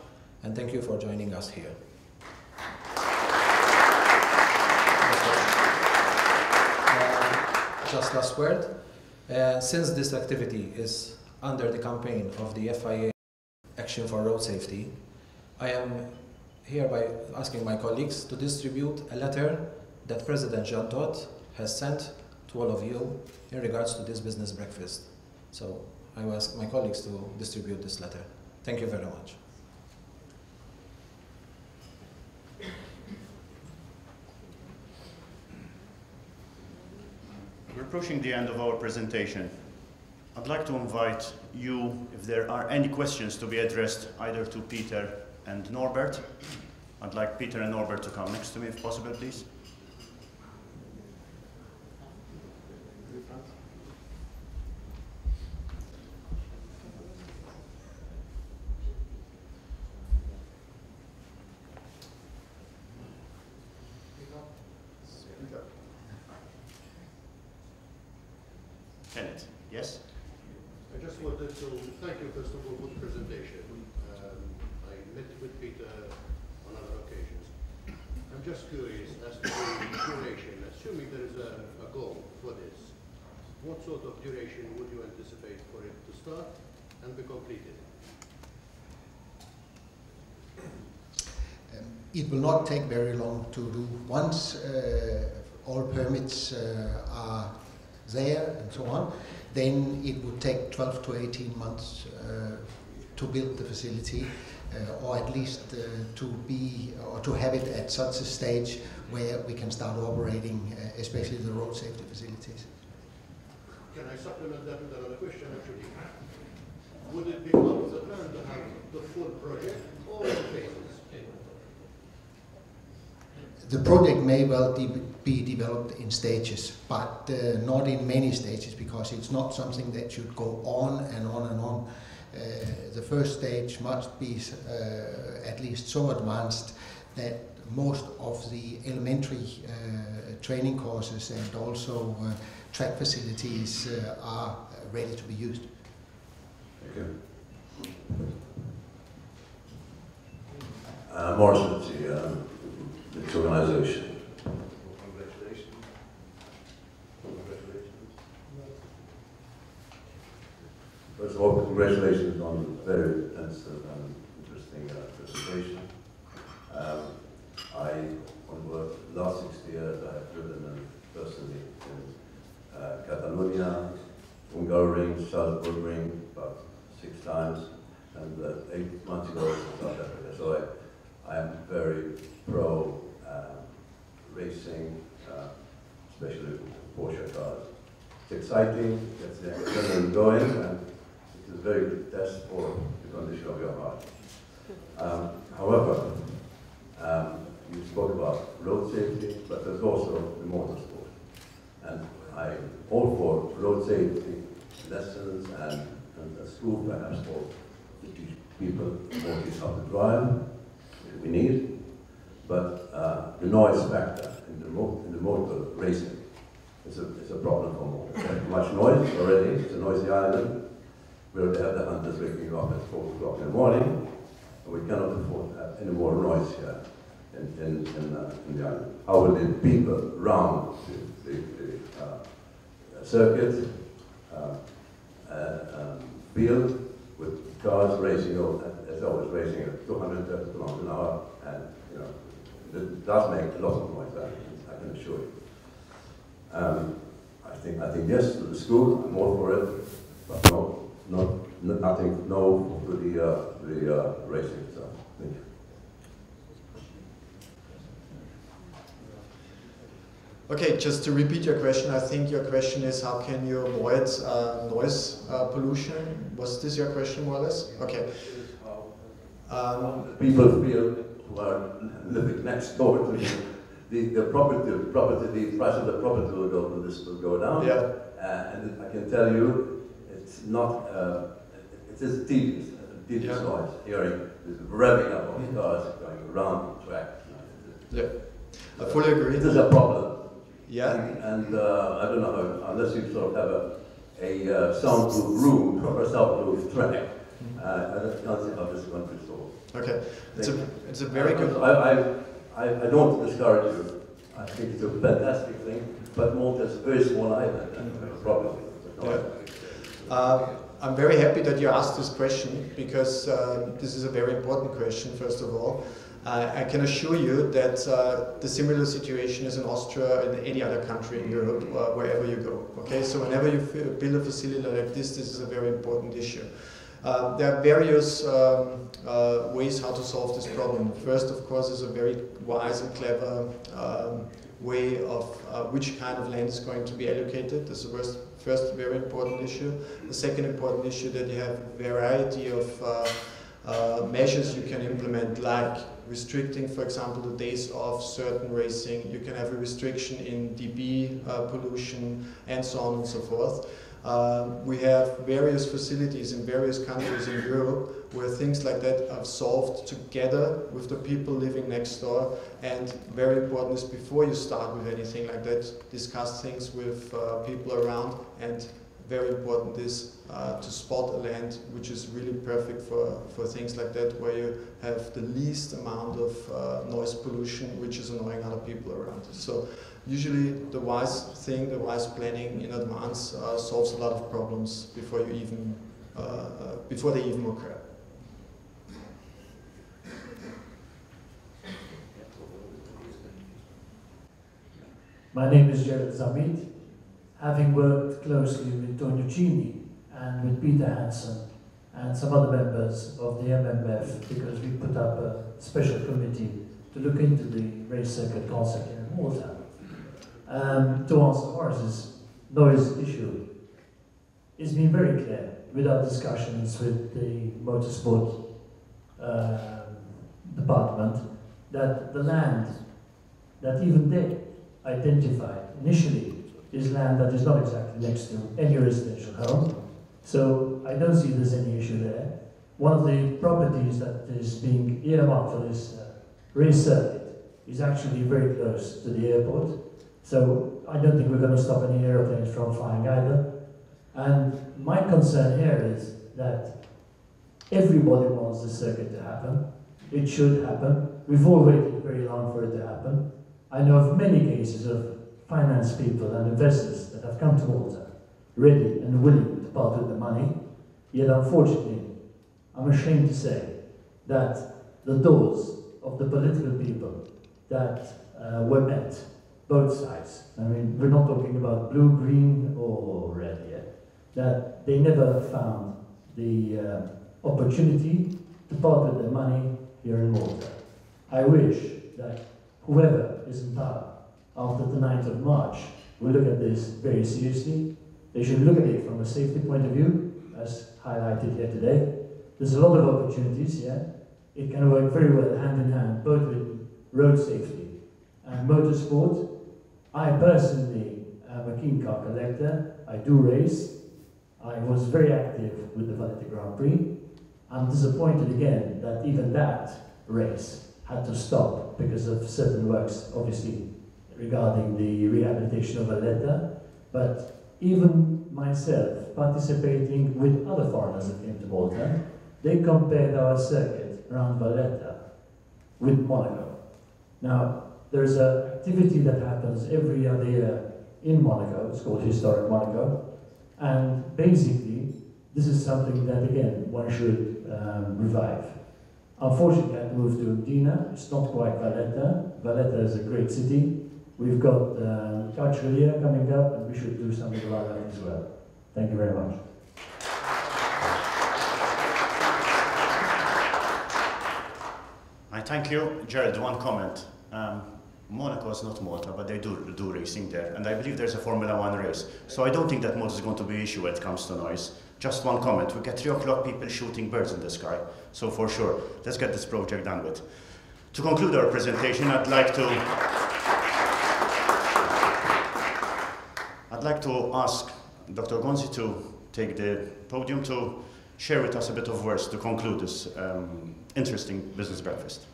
and thank you for joining us here. Just last word. Since this activity is under the campaign of the FIA Action for Road Safety, I am hereby asking my colleagues to distribute a letter that President Jean Todt has sent to all of you in regards to this business breakfast. So I will ask my colleagues to distribute this letter. Thank you very much. approaching the end of our presentation. I'd like to invite you, if there are any questions to be addressed either to Peter and Norbert. I'd like Peter and Norbert to come next to me if possible, please. Kenneth, yes? I just wanted to thank you first of all for the presentation. I met with Peter on other occasions. I'm just curious as to the duration, assuming there is a goal for this, what sort of duration would you anticipate for it to start and be completed? It will not take very long to do. Once all permits are there and so on, then it would take 12 to 18 months to build the facility, or at least to have it at such a stage where we can start operating, especially the road safety facilities. Can I supplement that with another question actually? Would it be part of the plan to have the full project or the phases? The project may well be developed in stages, but not in many stages, because it's not something that should go on and on and on. The first stage must be at least so advanced that most of the elementary training courses and also track facilities are ready to be used. Thank you. Motorsport, its organization. Congratulations. Congratulations. First of all, congratulations on a very intensive and interesting presentation. On the last 60 years, I have driven personally in Catalonia, Hungary, Salzburg, about 6 times, and 8 months ago in South Africa. So I am very pro racing, especially Porsche cars. It's exciting, gets the adrenaline going, and it is a very good test for the condition of your heart. However, you spoke about road safety, but there's also the motorsport. And I'm all for road safety lessons and a school perhaps for to teach people how to drive, which we need. But the noise factor in the motor racing is a problem for more. There's too much noise already. It's a noisy island. We already have the hunters waking up at 4 o'clock in the morning, and we cannot afford to have any more noise here in the island. How will the people around the circuit field with cars racing, as always, racing at 230 kilometers an hour, and it does make a lot of noise, I can assure you. I think yes to the school, I'm all for it, but nothing to the racing itself. Thank you. Okay, just to repeat your question, I think your question is how can you avoid noise pollution? Was this your question, more or less? Okay. People feel who are living next door to the property, the price of the property will go down. Yeah. And I can tell you, it's not, it is tedious noise, hearing this revving up of cars going around the track. Yeah, I fully agree. It is a problem. Yeah. And I don't know, unless you sort of have a soundproof room, proper soundproof track, I can't see how this is going to be solved. Okay, it's a very good. I don't want to discourage you. I think it's a fantastic thing, but Malta is a very small island, and we have a problem with it. Yeah. I'm very happy that you asked this question, because this is a very important question, first of all. I can assure you that the similar situation is in Austria and any other country in Europe, wherever you go. Okay, so whenever you build a facility like this is a very important issue. There are various ways how to solve this problem. First, of course, is a very wise and clever way of which kind of land is going to be allocated. This is the first very important issue. The second important issue, that you have a variety of measures you can implement, like restricting, for example, the days of certain racing. You can have a restriction in dB pollution, and so on and so forth. We have various facilities in various countries in Europe where things like that are solved together with the people living next door. And very important is, before you start with anything like that, discuss things with people around. And very important is to spot a land which is really perfect for things like that, where you have the least amount of noise pollution which is annoying other people around. So usually the wise thing, the wise planning in advance solves a lot of problems before you even before they even occur. My name is Jared Zamit. Having worked closely with Tonio Cini and with Peter Hansen and some other members of the MMF, because we put up a special committee to look into the race circuit concept in Malta. To answer Horace's noise issue, it's been very clear with our discussions with the Motorsport department that the land that even they identified initially is land that is not exactly next to any residential home. So I don't see there's any issue there. One of the properties that is being earmarked for this race circuit is actually very close to the airport. So I don't think we're going to stop any airplanes from flying either. And my concern here is that everybody wants the circuit to happen. It should happen. We've all waited very long for it to happen. I know of many cases of finance people and investors that have come to Malta, ready and willing to part with the money, yet unfortunately, I'm ashamed to say that the doors of the political people that were met, both sides, I mean, we're not talking about blue, green, or red yet, that they never found the opportunity to part with their money here in Malta. I wish that whoever is in power after the 9th of March will look at this very seriously. They should look at it from a safety point of view, as highlighted here today. There's a lot of opportunities here. It can work very well hand in hand, both with road safety and motorsport. I personally am a keen car collector. I do race. I was very active with the Valletta Grand Prix. I'm disappointed again that even that race had to stop because of certain works, obviously, regarding the rehabilitation of Valletta. But even myself, participating with other foreigners that came to Malta, they compared our circuit around Valletta with Monaco. Now, there's an activity that happens every other year in Monaco. It's called Historic Monaco. And basically, this is something that, again, one should revive. Unfortunately, I moved to Udina. It's not quite Valletta. Valletta is a great city. We've got cultural year coming up, and we should do something about that as well. Thank you very much. I thank you. Jared, one comment. Monaco is not Malta, but they do racing there. And I believe there's a Formula 1 race. So I don't think that Malta is going to be an issue when it comes to noise. Just one comment. We get 3 o'clock people shooting birds in the sky. So for sure, let's get this project done with. To conclude our presentation, I'd like to ask Dr. Gonzi to take the podium to share with us a bit of words to conclude this interesting business breakfast.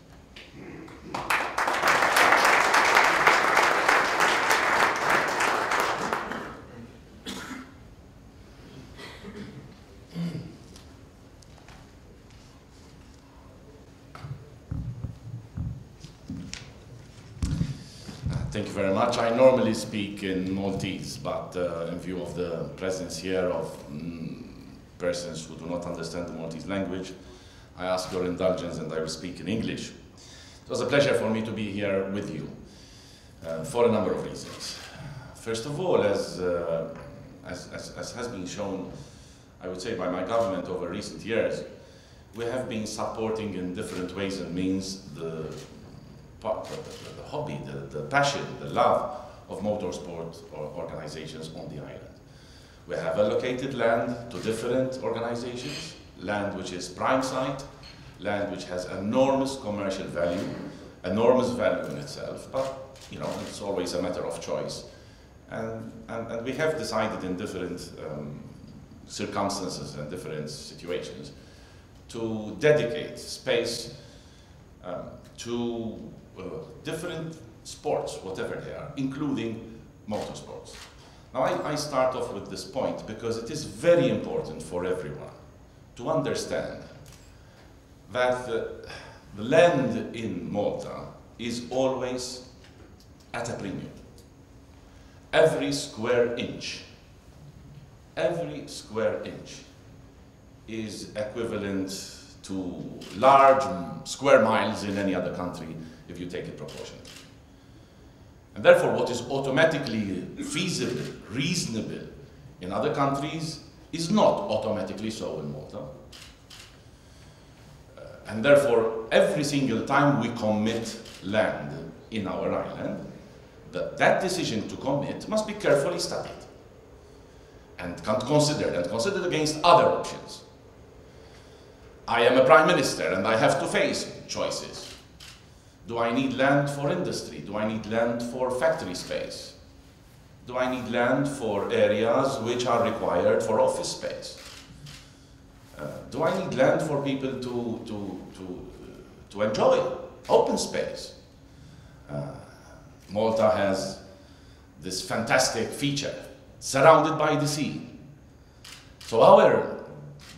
Thank you very much. I normally speak in Maltese, but in view of the presence here of persons who do not understand the Maltese language, I ask your indulgence and I will speak in English. It was a pleasure for me to be here with you for a number of reasons. First of all, as has been shown I would say, by my government over recent years, we have been supporting in different ways and means the hobby, the passion, the love of motorsport organizations on the island. We have allocated land to different organizations, land which is prime site, land which has enormous commercial value, enormous value in itself, but you know, it's always a matter of choice. And we have decided in different circumstances and different situations to dedicate space to different sports, whatever they are, including motorsports. Now I start off with this point because it is very important for everyone to understand that the land in Malta is always at a premium. Every square inch is equivalent to large square miles in any other country if you take it proportionally. And therefore, what is automatically feasible, reasonable in other countries is not automatically so in Malta. And therefore, every single time we commit land in our island, that decision to commit must be carefully studied and considered against other options. I am a prime minister and I have to face choices. Do I need land for industry? Do I need land for factory space? Do I need land for areas which are required for office space? Do I need land for people to enjoy open space? Malta has this fantastic feature, surrounded by the sea. So our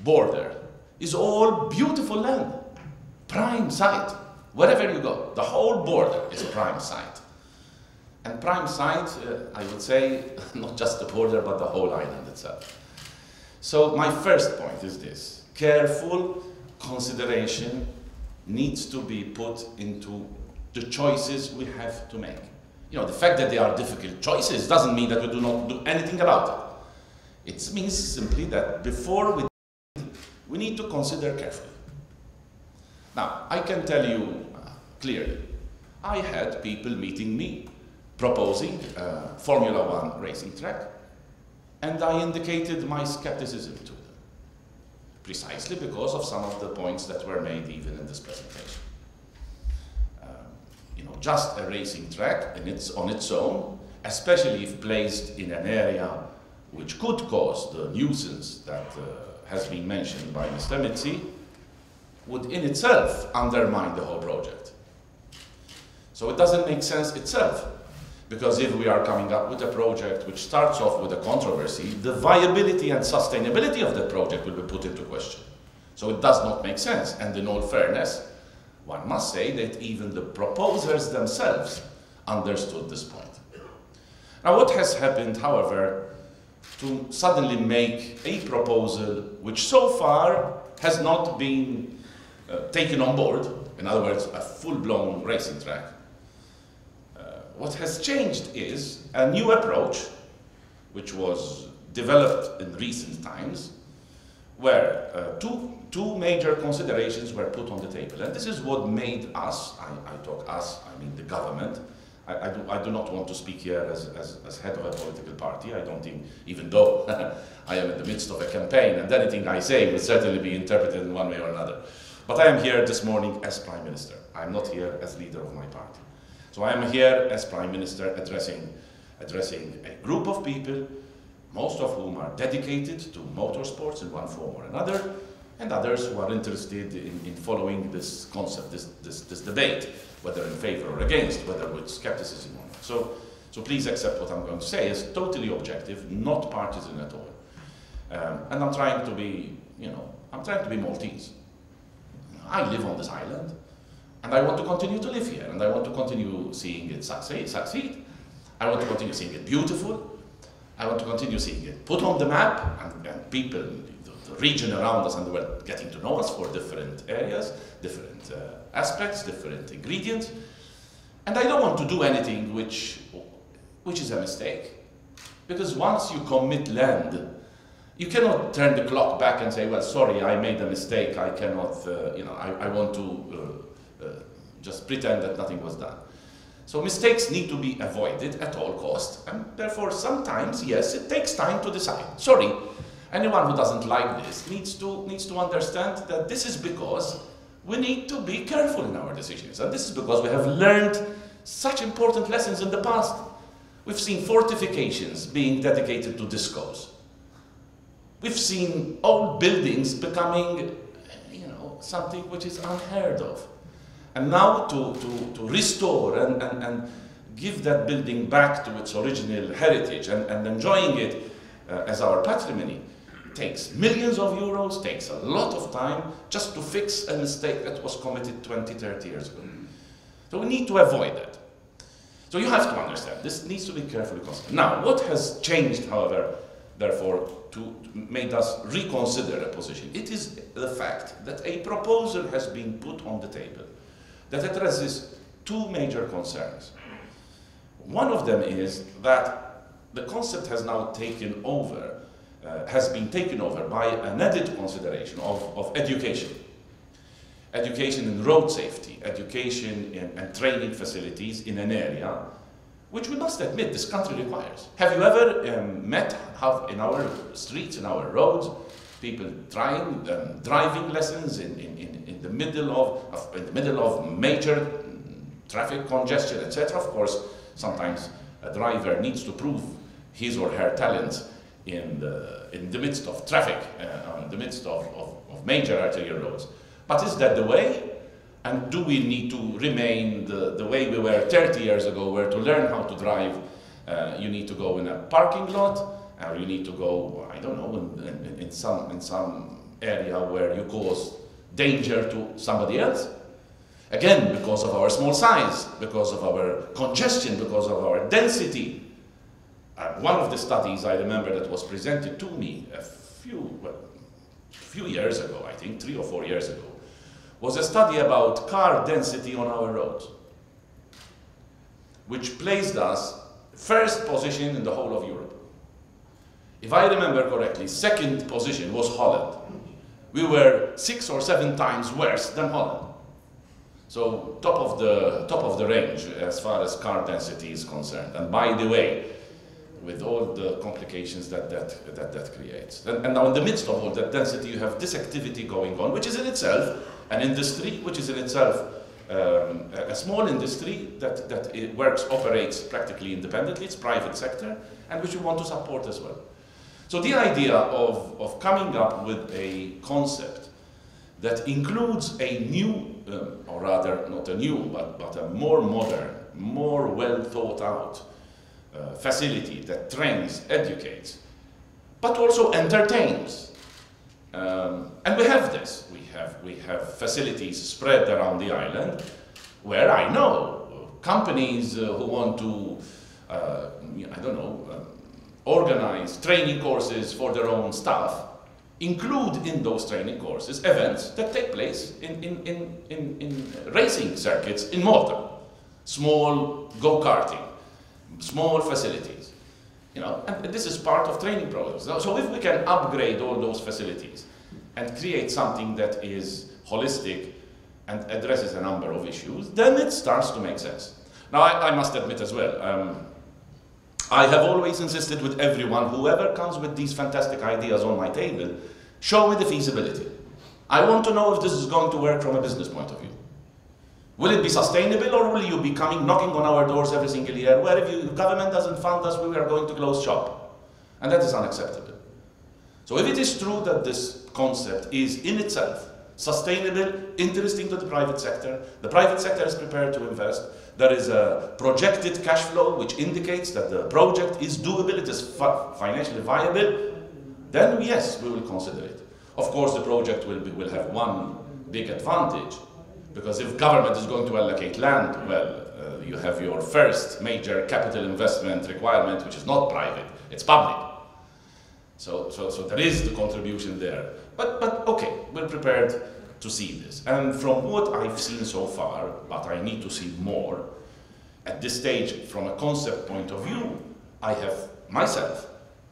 border is all beautiful land, prime site. Wherever you go, the whole border is prime site. And prime site, I would say, not just the border, but the whole island itself. So my first point is this: careful consideration needs to be put into the choices we have to make. You know, the fact that they are difficult choices doesn't mean that we do not do anything about it. It means simply that before we need to consider carefully. Now, I can tell you clearly, I had people meeting me proposing a Formula One racing track, and I indicated my skepticism to them, precisely because of some of the points that were made even in this presentation. You know, just a racing track on its own, especially if placed in an area which could cause the nuisance that has been mentioned by Mr. Mifsud, would in itself undermine the whole project. So it doesn't make sense itself, because if we are coming up with a project which starts off with a controversy, the viability and sustainability of the project will be put into question. So it does not make sense, and in all fairness, one must say that even the proposers themselves understood this point. Now what has happened, however, to suddenly make a proposal which so far has not been taken on board, in other words, a full-blown racing track. What has changed is a new approach, which was developed in recent times, where two major considerations were put on the table. And this is what made us, I talk us, I mean the government. I do not want to speak here as head of a political party. I don't think, even though I am in the midst of a campaign, and anything I say will certainly be interpreted in one way or another. But I am here this morning as Prime Minister. I am not here as leader of my party. So I am here as Prime Minister addressing a group of people, most of whom are dedicated to motorsports in one form or another, and others who are interested in following this concept, this debate, whether in favor or against, whether with skepticism or not. So please accept what I'm going to say as totally objective, not partisan at all. And I'm trying to be, I'm trying to be Maltese. I live on this island, and I want to continue to live here, and I want to continue seeing it succeed. I want to continue seeing it beautiful. I want to continue seeing it put on the map, and people, the region around us and the world, getting to know us for different areas, different aspects, different ingredients. And I don't want to do anything which is a mistake. Because once you commit land You cannot turn the clock back and say, well, sorry, I made a mistake, I cannot, I want to just pretend that nothing was done. So mistakes need to be avoided at all costs, and therefore sometimes, yes, it takes time to decide. Sorry, anyone who doesn't like this needs to understand that this is because we need to be careful in our decisions, and this is because we have learned such important lessons in the past. We've seen fortifications being dedicated to discos. We've seen old buildings becoming, something which is unheard of. And now to restore and give that building back to its original heritage and enjoying it as our patrimony takes millions of euros, takes a lot of time just to fix a mistake that was committed 20, 30 years ago. So we need to avoid that. So you have to understand, this needs to be carefully considered. Now, what has changed, however, therefore, made us reconsider a position? It is the fact that a proposal has been put on the table that addresses two major concerns. One of them is that the concept has now taken over, has been taken over by an added consideration of education. Education in road safety, education and training facilities in an area which we must admit this country requires. Have you ever met how in our streets, in our roads, people trying driving lessons in the middle of major traffic congestion, etc.? Of course, sometimes a driver needs to prove his or her talents in the midst of traffic, in the midst of major arterial roads. But is that the way? And do we need to remain the way we were 30 years ago, where to learn how to drive, you need to go in a parking lot, or you need to go, I don't know, in some area where you cause danger to somebody else? Again, because of our small size, because of our congestion, because of our density. One of the studies I remember that was presented to me a few years ago, I think 3 or 4 years ago, was a study about car density on our roads, which placed us first position in the whole of Europe. If I remember correctly, second position was Holland. We were 6 or 7 times worse than Holland. So top of the range as far as car density is concerned. And by the way, with all the complications that creates. And now in the midst of all that density, you have this activity going on, which is in itself an industry, which is in itself a small industry that operates practically independently. It's private sector, and which we want to support as well. So the idea of coming up with a concept that includes a new, or rather not a new, but a more modern, more well thought out facility that trains, educates, but also entertains. And we have this. We have facilities spread around the island where I know companies who want to, organize training courses for their own staff, include in those training courses events that take place in racing circuits in Malta. Small go-karting, small facilities, and this is part of training programs. So if we can upgrade all those facilities and create something that is holistic and addresses a number of issues, then it starts to make sense. Now, I must admit as well, I have always insisted with everyone, whoever comes with these fantastic ideas on my table, show me the feasibility. I want to know if this is going to work from a business point of view. Will it be sustainable, or will you be knocking on our doors every single year, where if the government doesn't fund us, we are going to close shop? And that is unacceptable. So if it is true that this concept is in itself sustainable, interesting to the private sector is prepared to invest, there is a projected cash flow which indicates that the project is doable, it is financially viable, then yes, we will consider it. Of course, the project will have one big advantage, because if government is going to allocate land, well, you have your first major capital investment requirement, which is not private, it's public. So there is the contribution there. But okay, we're prepared to see this. And from what I've seen so far, but I need to see more, at this stage, from a concept point of view, I have myself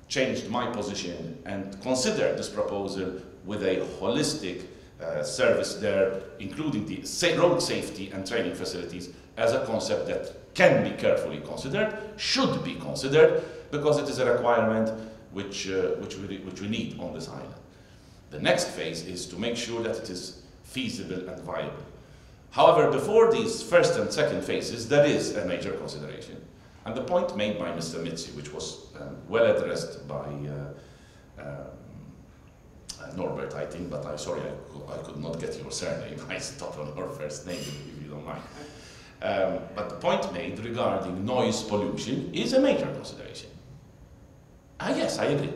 changed my position and considered this proposal with a holistic service there, including the road safety and training facilities, as a concept that can be carefully considered, should be considered, because it is a requirement which we need on this island. The next phase is to make sure that it is feasible and viable. However, before these first and second phases, there is a major consideration. And the point made by Mr. Mifsud, which was well addressed by Norbert, I think, but I'm sorry, I could not get your surname. I stopped on your first name, if you don't mind. But the point made regarding noise pollution is a major consideration. Yes, I agree.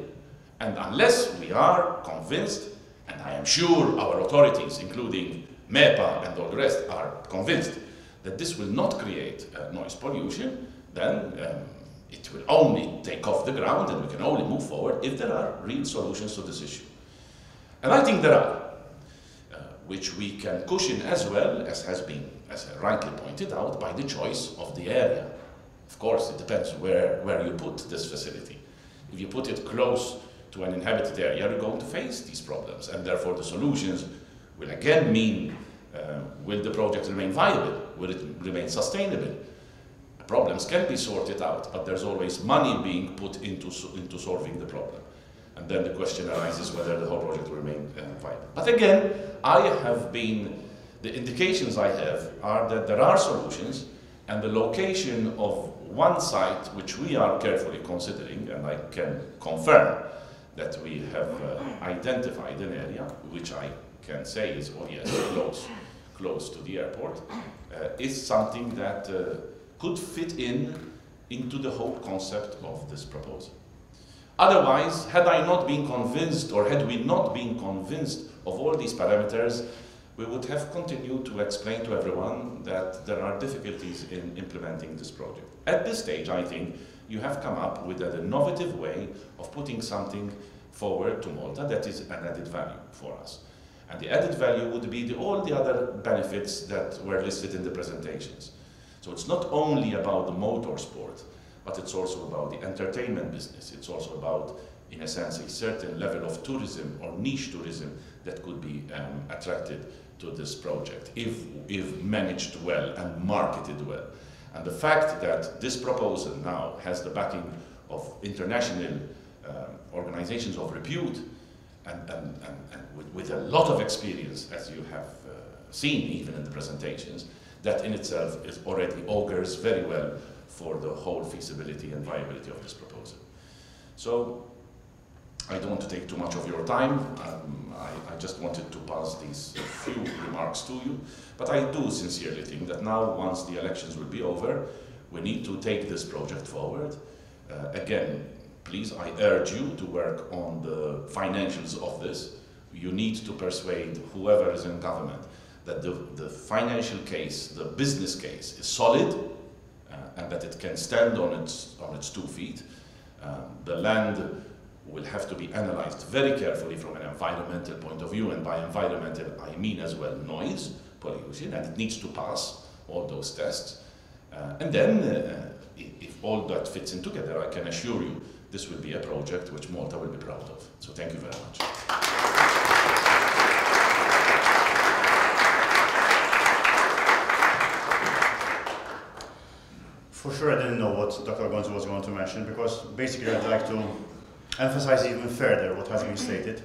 And unless we are convinced, and I am sure our authorities, including MEPA and all the rest, are convinced that this will not create noise pollution, then it will only take off the ground, and we can only move forward if there are real solutions to this issue. And I think there are, which we can cushion as well, as has been, as rightly pointed out, by the choice of the area. Of course, it depends where you put this facility. If you put it close to an inhabited area, you're going to face these problems, and therefore the solutions will again mean, will the project remain viable? Will it remain sustainable? Problems can be sorted out, but there's always money being put into solving the problem. And then the question arises whether the whole project will remain viable. But again, the indications I have are that there are solutions, and the location of one site which we are carefully considering, and I can confirm that we have identified an area which I can say is, oh yes, close to the airport, is something that could fit into the whole concept of this proposal. Otherwise, had I not been convinced, or had we not been convinced of all these parameters, we would have continued to explain to everyone that there are difficulties in implementing this project. At this stage, I think you have come up with an innovative way of putting something forward to Malta that is an added value for us. And the added value would be all the other benefits that were listed in the presentations. So it's not only about the motorsport, but it's also about the entertainment business. It's also about, in a sense, a certain level of tourism or niche tourism that could be attracted to this project if managed well and marketed well. And the fact that this proposal now has the backing of international organizations of repute and with a lot of experience, as you have seen even in the presentations, that in itself is already augurs very well for the whole feasibility and viability of this proposal. So I don't want to take too much of your time. I just wanted to pass these few remarks to you. But I do sincerely think that now, once the elections will be over, we need to take this project forward. Again, please, I urge you to work on the financials of this. You need to persuade whoever is in government that the financial case, the business case, is solid and that it can stand on its 2 feet. The land will have to be analyzed very carefully from an environmental point of view, and by environmental I mean as well noise pollution, and it needs to pass all those tests. And then, if all that fits in together, I can assure you this will be a project which Malta will be proud of. So thank you very much. For sure, I didn't know what Dr. Gonzo was going to mention, because basically I'd like to emphasize even further what has been stated.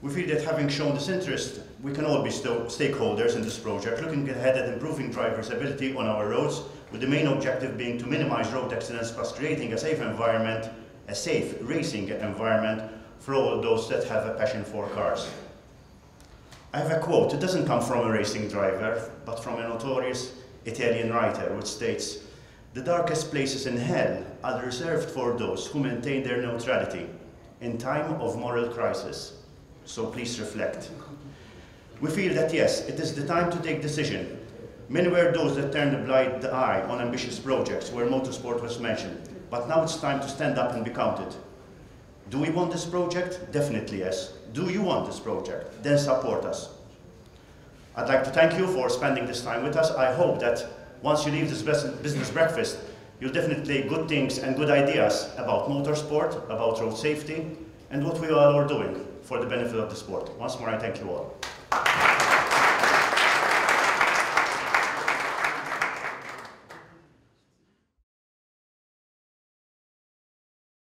We feel that having shown this interest, we can all be stakeholders in this project, looking ahead at improving drivers' ability on our roads, with the main objective being to minimize road accidents, plus creating a safe environment, a safe racing environment for all those that have a passion for cars. I have a quote. It doesn't come from a racing driver, but from a notorious Italian writer, which states, "The darkest places in hell are reserved for those who maintain their neutrality in time of moral crisis." So please reflect. We feel that yes, it is the time to take decision. Many were those that turned a blind eye on ambitious projects where motorsport was mentioned, but now it's time to stand up and be counted. Do we want this project? Definitely yes. Do you want this project? Then support us. I'd like to thank you for spending this time with us. I hope that once you leave this business breakfast, You'll definitely get good things and good ideas about motorsport, about road safety, and what we all are doing for the benefit of the sport. Once more, I thank you all.